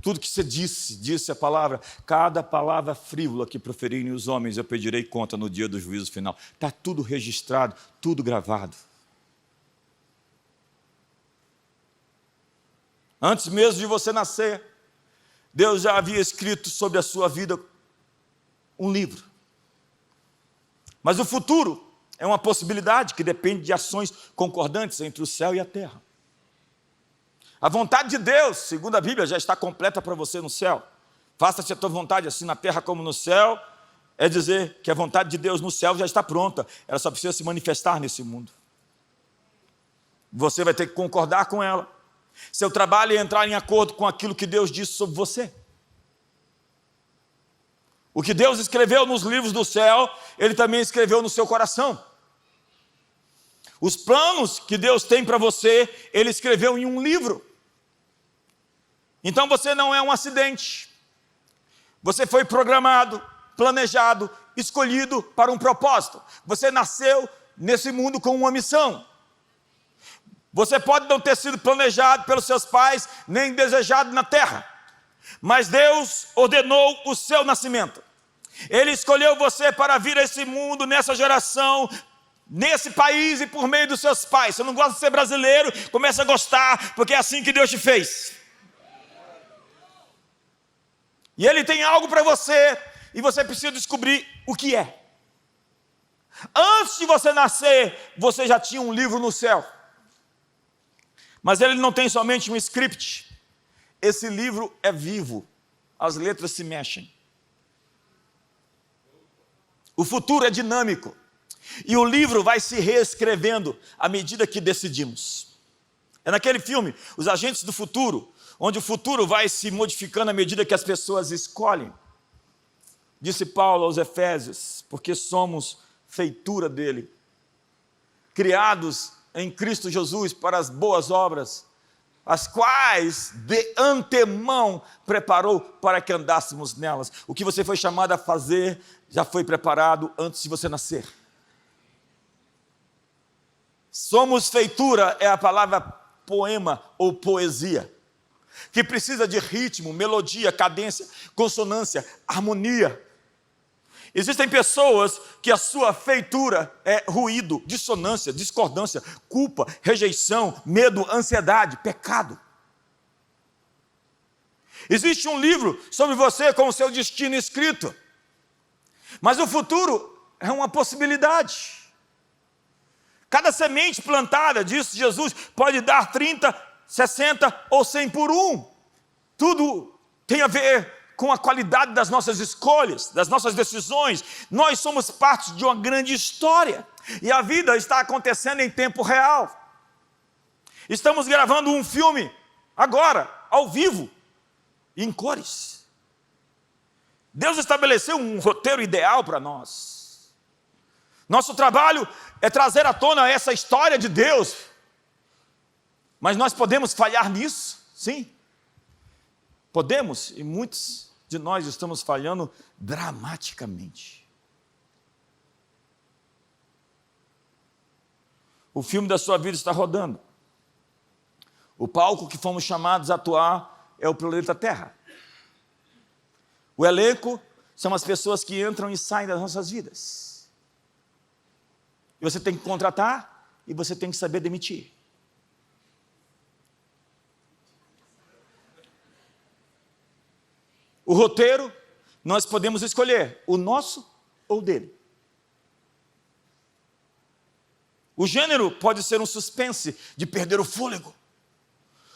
Tudo que você disse a palavra, cada palavra frívola que proferirem os homens, eu pedirei conta no dia do juízo final. Está tudo registrado, tudo gravado. Antes mesmo de você nascer, Deus já havia escrito sobre a sua vida um livro. Mas o futuro é uma possibilidade que depende de ações concordantes entre o céu e a terra. A vontade de Deus, segundo a Bíblia, já está completa para você no céu. Faça-se a tua vontade assim na terra como no céu. É dizer que a vontade de Deus no céu já está pronta. Ela só precisa se manifestar nesse mundo. Você vai ter que concordar com ela. Seu trabalho é entrar em acordo com aquilo que Deus disse sobre você. O que Deus escreveu nos livros do céu, Ele também escreveu no seu coração. Os planos que Deus tem para você, Ele escreveu em um livro. Então você não é um acidente. Você foi programado, planejado, escolhido para um propósito. Você nasceu nesse mundo com uma missão. Você pode não ter sido planejado pelos seus pais, nem desejado na terra, mas Deus ordenou o seu nascimento. Ele escolheu você para vir a esse mundo, nessa geração, nesse país e por meio dos seus pais. Você não gosta de ser brasileiro, começa a gostar, porque é assim que Deus te fez. E Ele tem algo para você, e você precisa descobrir o que é. Antes de você nascer, você já tinha um livro no céu. Mas ele não tem somente um script. Esse livro é vivo. As letras se mexem. O futuro é dinâmico. E o livro vai se reescrevendo à medida que decidimos. É naquele filme, Os Agentes do Futuro, onde o futuro vai se modificando à medida que as pessoas escolhem. Disse Paulo aos Efésios, porque somos feitura dele, criados em Cristo Jesus para as boas obras, as quais de antemão preparou para que andássemos nelas. O que você foi chamado a fazer já foi preparado antes de você nascer. Somos feitura é a palavra poema ou poesia, que precisa de ritmo, melodia, cadência, consonância, harmonia. Existem pessoas que a sua feitura é ruído, dissonância, discordância, culpa, rejeição, medo, ansiedade, pecado. Existe um livro sobre você com o seu destino escrito, mas o futuro é uma possibilidade. Cada semente plantada, disse Jesus, pode dar 30, 60 ou 100 por um. Tudo tem a ver com a qualidade das nossas escolhas, das nossas decisões. Nós somos parte de uma grande história. E a vida está acontecendo em tempo real. Estamos gravando um filme agora, ao vivo, em cores. Deus estabeleceu um roteiro ideal para nós. Nosso trabalho é trazer à tona essa história de Deus. Mas nós podemos falhar nisso? Sim. Podemos, e muitos de nós estamos falhando dramaticamente. O filme da sua vida está rodando. O palco que fomos chamados a atuar é o planeta Terra. O elenco são as pessoas que entram e saem das nossas vidas. E você tem que contratar e você tem que saber demitir. O roteiro, nós podemos escolher o nosso ou o dele. O gênero pode ser um suspense de perder o fôlego,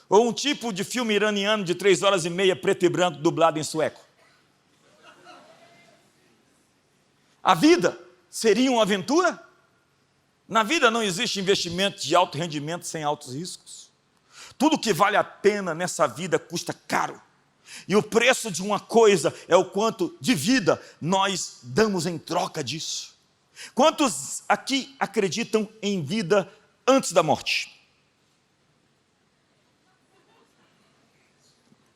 ou um tipo de filme iraniano de 3 horas e meia, preto e branco, dublado em sueco. A vida seria uma aventura? Na vida não existe investimento de alto rendimento sem altos riscos. Tudo que vale a pena nessa vida custa caro. E o preço de uma coisa é o quanto de vida nós damos em troca disso. Quantos aqui acreditam em vida antes da morte?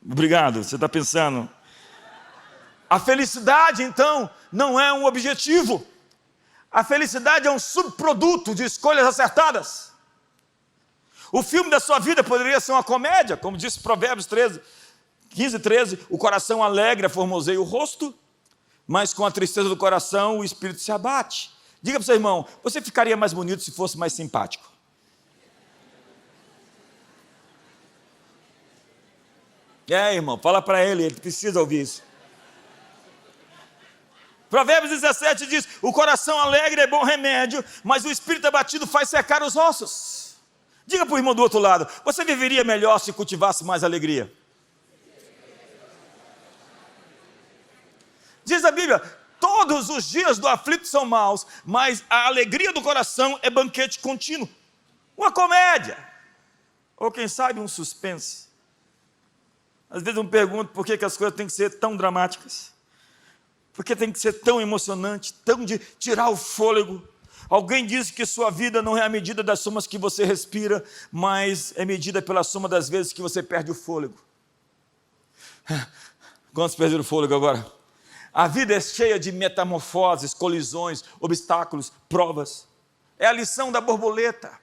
Obrigado, você está pensando. A felicidade, então, não é um objetivo. A felicidade é um subproduto de escolhas acertadas. O filme da sua vida poderia ser uma comédia, como disse Provérbios 15, 13, o coração alegre formoseia o rosto, mas com a tristeza do coração o espírito se abate. Diga para o seu irmão, você ficaria mais bonito se fosse mais simpático. Irmão, fala para ele precisa ouvir isso. Provérbios 17 diz, o coração alegre é bom remédio, mas o espírito abatido faz secar os ossos. Diga para o irmão do outro lado, você viveria melhor se cultivasse mais alegria. Diz a Bíblia, todos os dias do aflito são maus, mas a alegria do coração é banquete contínuo. Uma comédia, ou quem sabe um suspense. Às vezes eu me pergunto por que as coisas têm que ser tão dramáticas. Por que tem que ser tão emocionante, tão de tirar o fôlego. Alguém diz que sua vida não é a medida das somas que você respira, mas é medida pela soma das vezes que você perde o fôlego. Quantos perderam o fôlego agora? A vida é cheia de metamorfoses, colisões, obstáculos, provas. É a lição da borboleta.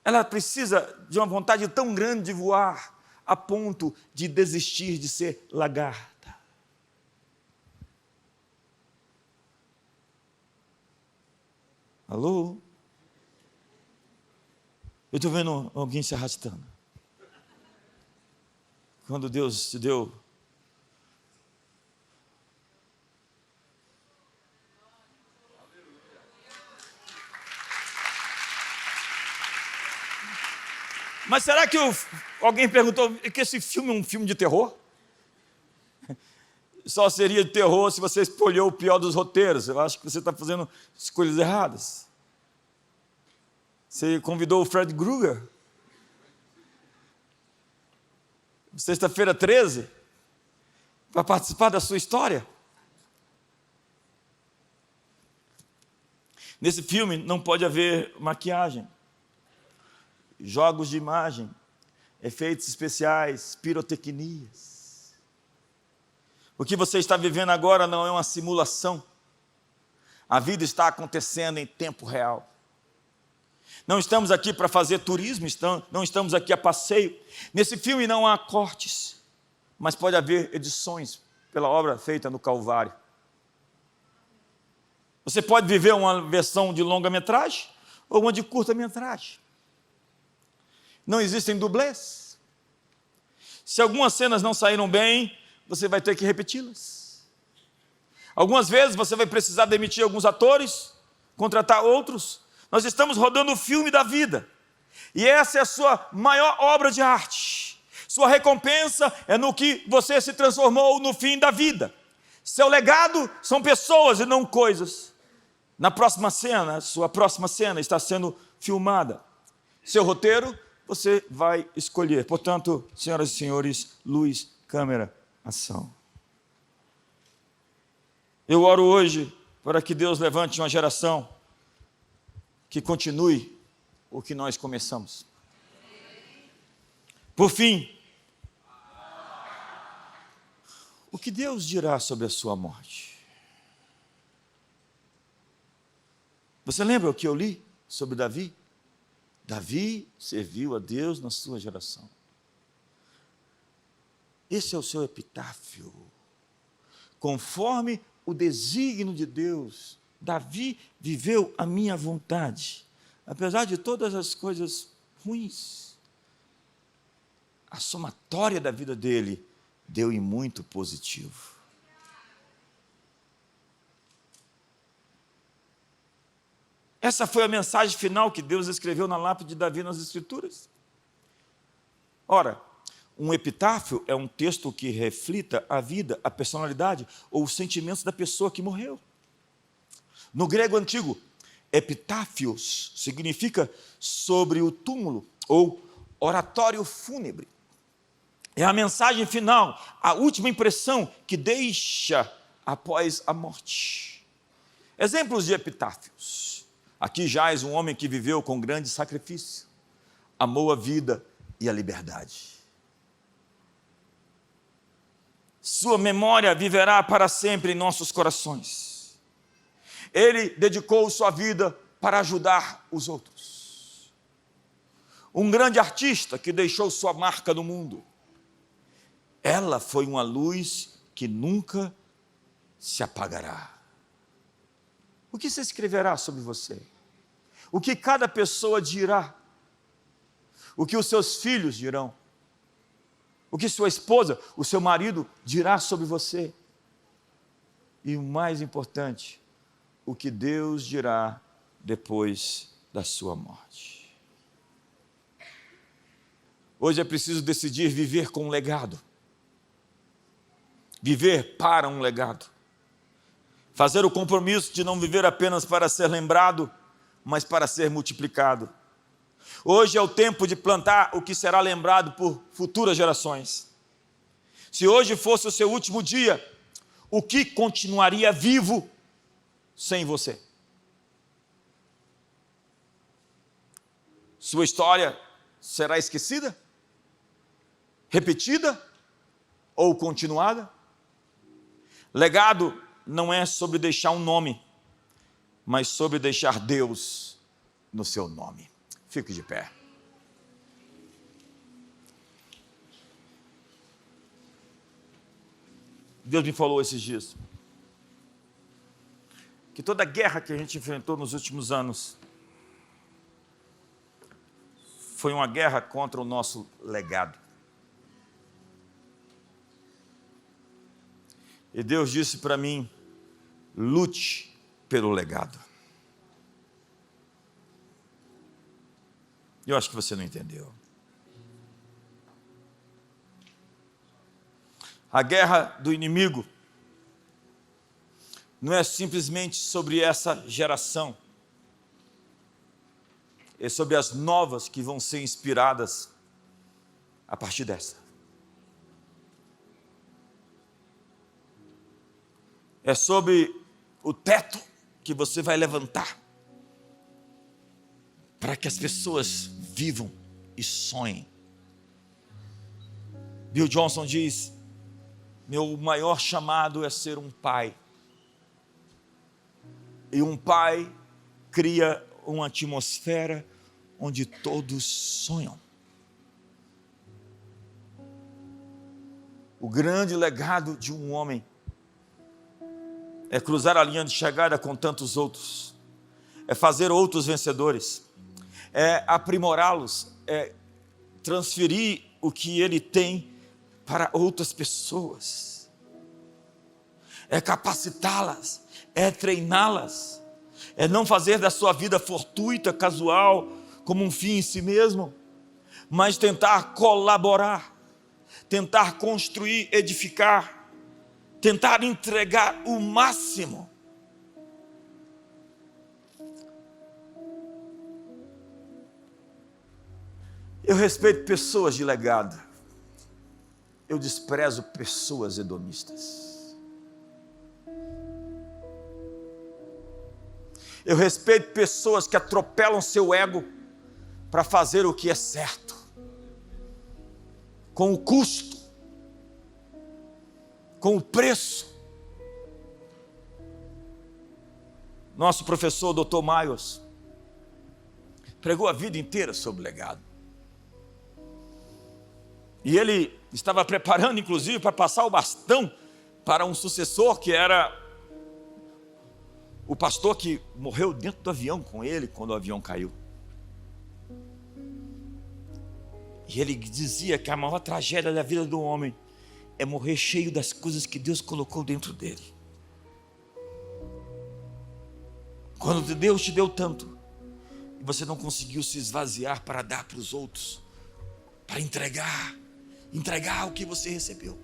Ela precisa de uma vontade tão grande de voar, a ponto de desistir de ser lagarta. Alô? Eu estou vendo alguém se arrastando. Quando Deus te deu Mas será que alguém perguntou que esse filme é um filme de terror? Só seria de terror se você escolheu o pior dos roteiros. Eu acho que você está fazendo escolhas erradas. Você convidou o Fred Krueger, sexta-feira 13, para participar da sua história. Nesse filme não pode haver maquiagem, jogos de imagem, efeitos especiais, pirotecnias. O que você está vivendo agora não é uma simulação. A vida está acontecendo em tempo real. Não estamos aqui para fazer turismo, não estamos aqui a passeio. Nesse filme não há cortes, mas pode haver edições pela obra feita no Calvário. Você pode viver uma versão de longa-metragem ou uma de curta-metragem. Não existem dublês. Se algumas cenas não saíram bem, você vai ter que repeti-las. Algumas vezes você vai precisar demitir alguns atores, contratar outros. Nós estamos rodando o filme da vida. E essa é a sua maior obra de arte. Sua recompensa é no que você se transformou no fim da vida. Seu legado são pessoas e não coisas. Na próxima cena, sua próxima cena está sendo filmada. Seu roteiro você vai escolher. Portanto, senhoras e senhores, luz, câmera, ação. Eu oro hoje para que Deus levante uma geração que continue o que nós começamos. Por fim, o que Deus dirá sobre a sua morte? Você lembra o que eu li sobre Davi? Davi serviu a Deus na sua geração. Esse é o seu epitáfio. Conforme o desígnio de Deus, Davi viveu a minha vontade, apesar de todas as coisas ruins. A somatória da vida dele deu em muito positivo. Essa foi a mensagem final que Deus escreveu na lápide de Davi nas Escrituras. Ora, um epitáfio é um texto que reflita a vida, a personalidade ou os sentimentos da pessoa que morreu. No grego antigo, epitáfios significa sobre o túmulo ou oratório fúnebre. É a mensagem final, a última impressão que deixa após a morte. Exemplos de epitáfios. Aqui jaz um homem que viveu com grande sacrifício, amou a vida e a liberdade. Sua memória viverá para sempre em nossos corações. Ele dedicou sua vida para ajudar os outros. Um grande artista que deixou sua marca no mundo. Ela foi uma luz que nunca se apagará. O que se escreverá sobre você? O que cada pessoa dirá? O que os seus filhos dirão? O que sua esposa, o seu marido dirá sobre você? E o mais importante, o que Deus dirá depois da sua morte. Hoje é preciso decidir viver com um legado. Viver para um legado. Fazer o compromisso de não viver apenas para ser lembrado, mas para ser multiplicado. Hoje é o tempo de plantar o que será lembrado por futuras gerações. Se hoje fosse o seu último dia, o que continuaria vivo sem você? Sua história será esquecida? Repetida? Ou continuada? Legado não é sobre deixar um nome, mas sobre deixar Deus no seu nome. Fique de pé. Deus me falou esses dias que toda a guerra que a gente enfrentou nos últimos anos foi uma guerra contra o nosso legado. E Deus disse para mim: lute pelo legado. Eu acho que você não entendeu. A guerra do inimigo não é simplesmente sobre essa geração, é sobre as novas que vão ser inspiradas a partir dessa. É sobre o teto que você vai levantar para que as pessoas vivam e sonhem. Bill Johnson diz: meu maior chamado é ser um pai. E um pai cria uma atmosfera onde todos sonham. O grande legado de um homem é cruzar a linha de chegada com tantos outros, é fazer outros vencedores, é aprimorá-los, é transferir o que ele tem para outras pessoas, é capacitá-las, é treiná-las, é não fazer da sua vida fortuita, casual, como um fim em si mesmo, mas tentar colaborar, tentar construir, edificar, tentar entregar o máximo. Eu respeito pessoas de legado. Eu desprezo pessoas hedonistas. Eu respeito pessoas que atropelam seu ego para fazer o que é certo, com o custo, com o preço. Nosso professor Dr. Miles pregou a vida inteira sobre legado. E ele estava preparando, inclusive, para passar o bastão para um sucessor, que era o pastor que morreu dentro do avião com ele, quando o avião caiu. E ele dizia que a maior tragédia da vida do homem é morrer cheio das coisas que Deus colocou dentro dele. Quando Deus te deu tanto, e você não conseguiu se esvaziar para dar para os outros, para entregar o que você recebeu.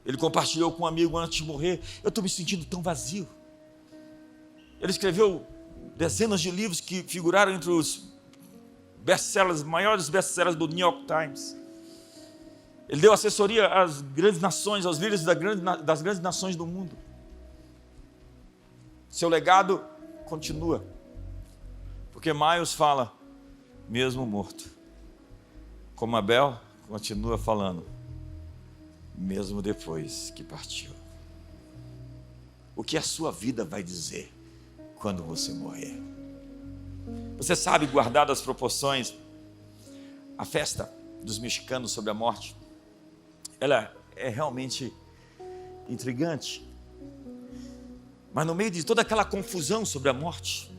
Ele compartilhou com um amigo antes de morrer: eu estou me sentindo tão vazio. Ele escreveu dezenas de livros que figuraram entre os best-sellers, maiores best-sellers do New York Times. Ele deu assessoria às grandes nações, aos líderes das grandes nações do mundo. Seu legado continua, porque Miles fala: mesmo morto, como Abel continua falando, mesmo depois que partiu. O que a sua vida vai dizer quando você morrer? Você sabe, guardadas as proporções, a festa dos mexicanos sobre a morte, ela é realmente intrigante. Mas no meio de toda aquela confusão sobre a morte,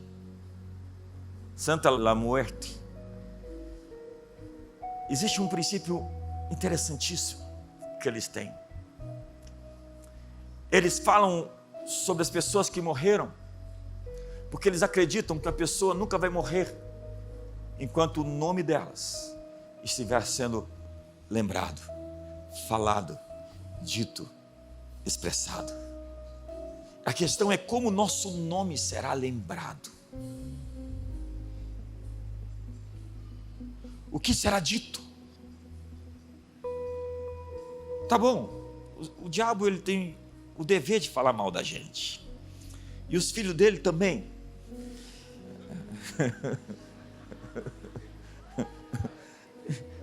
Santa la Muerte, existe um princípio interessantíssimo que eles têm. Eles falam sobre as pessoas que morreram, porque eles acreditam que a pessoa nunca vai morrer enquanto o nome delas estiver sendo lembrado, falado, dito, expressado. A questão é como o nosso nome será lembrado. O que será dito? Tá bom, o diabo ele tem o dever de falar mal da gente. E os filhos dele também.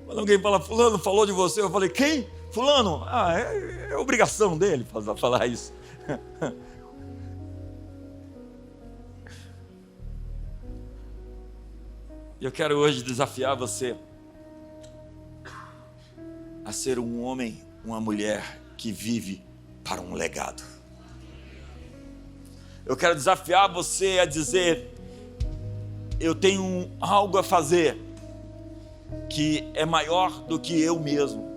Quando alguém fala: fulano falou de você, eu falei: quem? Fulano? É obrigação dele falar isso. Eu quero hoje desafiar você a ser um homem, uma mulher que vive para um legado. Eu quero desafiar você a dizer: eu tenho algo a fazer que é maior do que eu mesmo.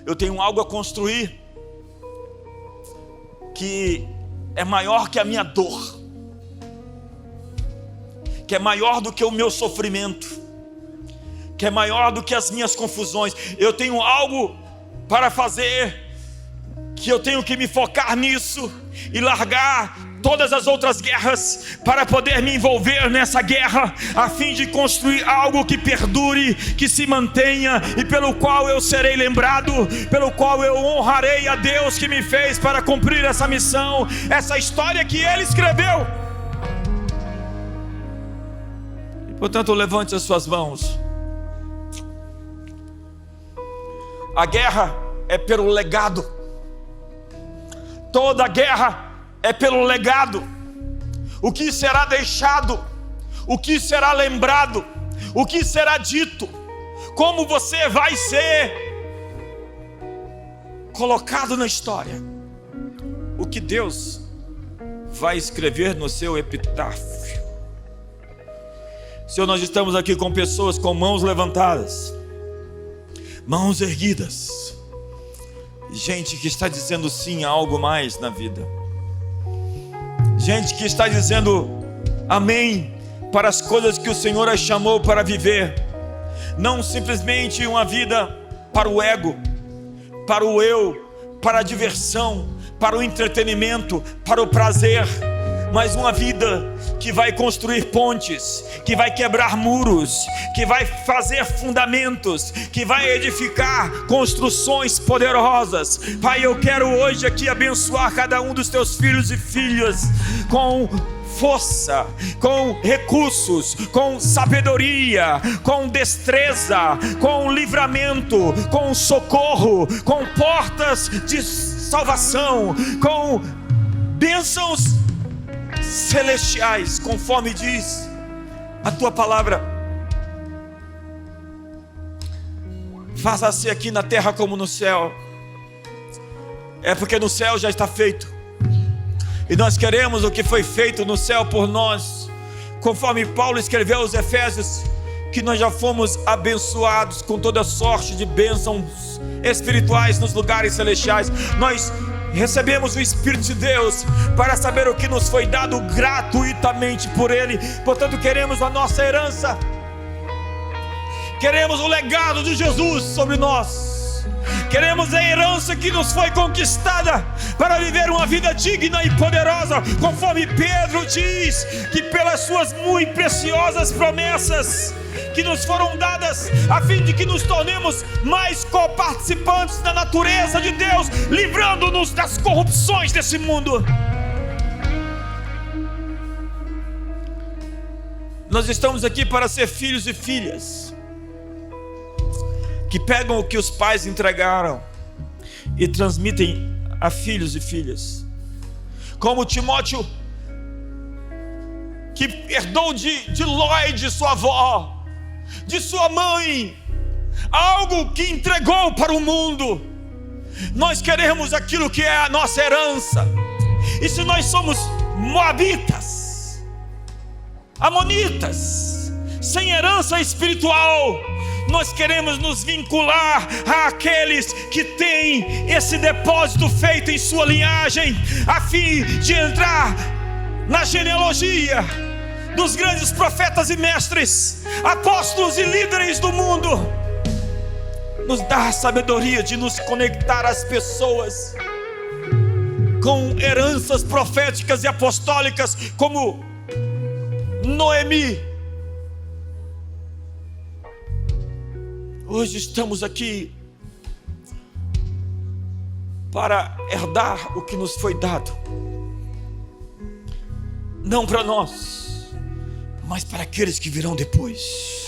Eu tenho algo a construir que é maior que a minha dor, que é maior do que o meu sofrimento, que é maior do que as minhas confusões. Eu tenho algo para fazer que eu tenho que me focar nisso e largar todas as outras guerras para poder me envolver nessa guerra, a fim de construir algo que perdure, que se mantenha e pelo qual eu serei lembrado, pelo qual eu honrarei a Deus que me fez para cumprir essa missão, essa história que Ele escreveu. E portanto, levante as suas mãos. A guerra é pelo legado. Toda guerra é pelo legado. O que será deixado, o que será lembrado, o que será dito, como você vai ser colocado na história, o que Deus vai escrever no seu epitáfio. Senhor, nós estamos aqui com pessoas com mãos levantadas, mãos erguidas, gente que está dizendo sim a algo mais na vida, gente que está dizendo amém para as coisas que o Senhor a chamou para viver, não simplesmente uma vida para o ego, para o eu, para a diversão, para o entretenimento, para o prazer, mas uma vida que vai construir pontes, que vai quebrar muros, que vai fazer fundamentos, que vai edificar construções poderosas. Pai, eu quero hoje aqui abençoar cada um dos teus filhos e filhas com força, com recursos, com sabedoria, com destreza, com livramento, com socorro, com portas de salvação, com bênçãos celestiais, conforme diz a tua palavra. Faça-se aqui na terra como no céu. É porque no céu já está feito, e nós queremos o que foi feito no céu por nós, conforme Paulo escreveu aos Efésios, que nós já fomos abençoados com toda sorte de bênçãos espirituais nos lugares celestiais. Nós recebemos o Espírito de Deus para saber o que nos foi dado gratuitamente por Ele. Portanto, queremos a nossa herança, queremos o legado de Jesus sobre nós, queremos a herança que nos foi conquistada para viver uma vida digna e poderosa, conforme Pedro diz, que pelas suas muito preciosas promessas que nos foram dadas, a fim de que nos tornemos mais coparticipantes da natureza de Deus, livrando-nos das corrupções desse mundo. Nós estamos aqui para ser filhos e filhas que pegam o que os pais entregaram e transmitem a filhos e filhas, como Timóteo, que herdou de Lloyd, sua avó, de sua mãe, algo que entregou para o mundo. Nós queremos aquilo que é a nossa herança. E se nós somos moabitas, amonitas, sem herança espiritual, nós queremos nos vincular àqueles que têm esse depósito feito em sua linhagem, a fim de entrar na genealogia dos grandes profetas e mestres, apóstolos e líderes do mundo. Nos dá a sabedoria de nos conectar às pessoas com heranças proféticas e apostólicas, como Noemi. Hoje estamos aqui para herdar o que nos foi dado, não para nós, mas para aqueles que virão depois.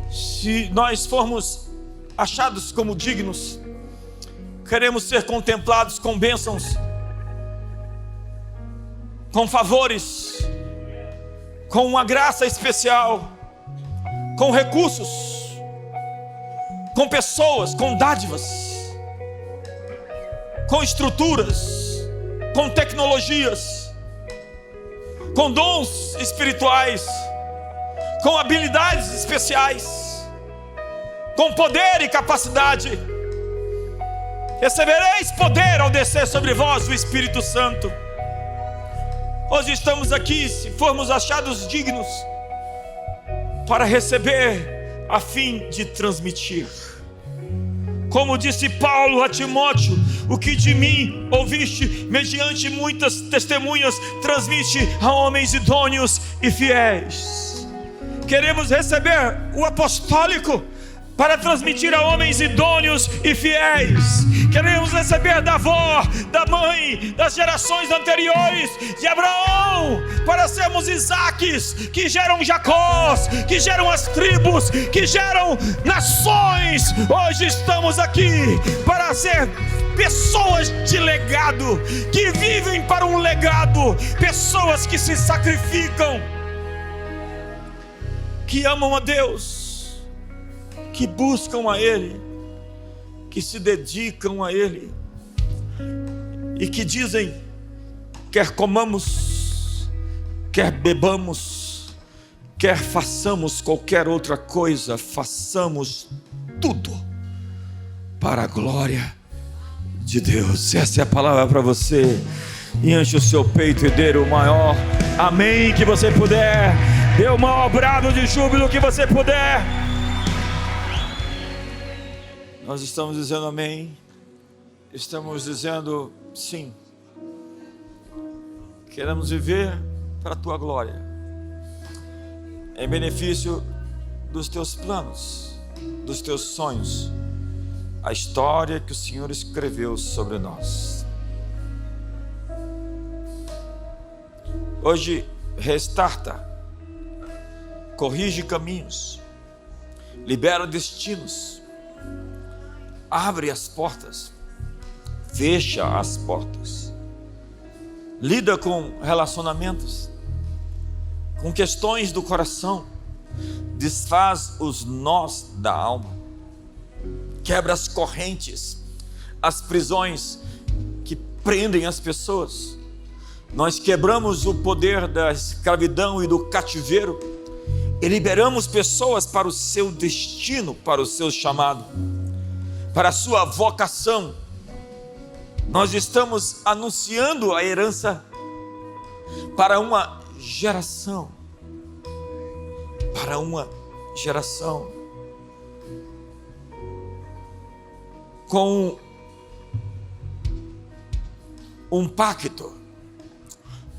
Se nós formos achados como dignos, queremos ser contemplados com bênçãos, com favores, com uma graça especial, com recursos, com pessoas, com dádivas, com estruturas, com tecnologias, com dons espirituais, com habilidades especiais, com poder e capacidade. Recebereis poder ao descer sobre vós o Espírito Santo. Hoje estamos aqui, se formos achados dignos, para receber a fim de transmitir. Como disse Paulo a Timóteo: o que de mim ouviste mediante muitas testemunhas, transmite a homens idôneos e fiéis. Queremos receber o apostólico para transmitir a homens idôneos e fiéis. Queremos receber da avó, da mãe, das gerações anteriores, de Abraão, para sermos Isaques, que geram Jacós, que geram as tribos, que geram nações. Hoje estamos aqui para ser pessoas de legado, que vivem para um legado, pessoas que se sacrificam, que amam a Deus, que buscam a Ele, que se dedicam a Ele, e que dizem: quer comamos, quer bebamos, quer façamos qualquer outra coisa, façamos tudo para a glória de Deus. Essa é a palavra para você. Enche o seu peito e dê o maior amém que você puder. Dê o maior brado de júbilo que você puder. Nós estamos dizendo amém, estamos dizendo sim. Queremos viver para a tua glória, em benefício dos teus planos, dos teus sonhos, a história que o Senhor escreveu sobre nós. Hoje, restarta, corrige caminhos, libera destinos, abre as portas, fecha as portas, lida com relacionamentos, com questões do coração, desfaz os nós da alma, quebra as correntes, as prisões que prendem as pessoas. Nós quebramos o poder da escravidão e do cativeiro e liberamos pessoas para o seu destino, para o seu chamado, para a sua vocação. Nós estamos anunciando a herança para uma geração, com um pacto,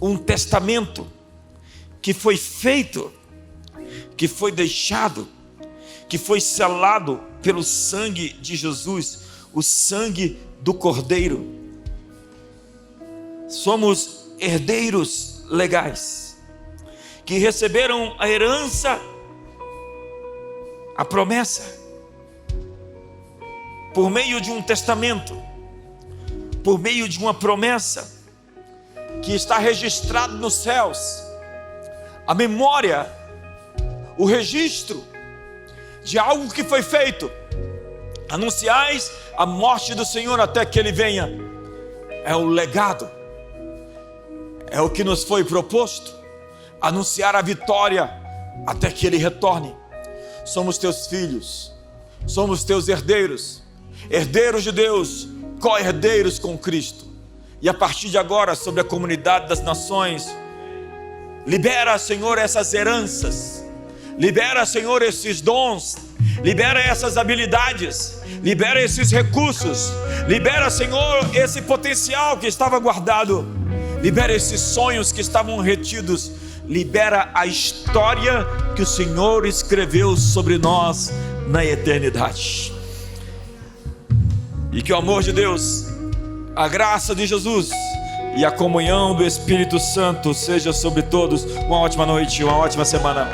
um testamento que foi feito, que foi deixado, que foi selado pelo sangue de Jesus, o sangue do Cordeiro. Somos herdeiros legais, que receberam a herança, a promessa, por meio de um testamento, por meio de uma promessa que está registrado nos céus, a memória, o registro de algo que foi feito. Anunciais a morte do Senhor até que Ele venha. É o legado, é o que nos foi proposto, anunciar a vitória até que Ele retorne. Somos teus filhos, somos teus herdeiros, herdeiros de Deus, co-herdeiros com Cristo. E a partir de agora, sobre a comunidade das nações, libera, Senhor, essas heranças, libera, Senhor, esses dons, libera essas habilidades, libera esses recursos, libera, Senhor, esse potencial que estava guardado, libera esses sonhos que estavam retidos, libera a história que o Senhor escreveu sobre nós na eternidade. E que o amor de Deus, a graça de Jesus e a comunhão do Espírito Santo seja sobre todos. Uma ótima noite, uma ótima semana.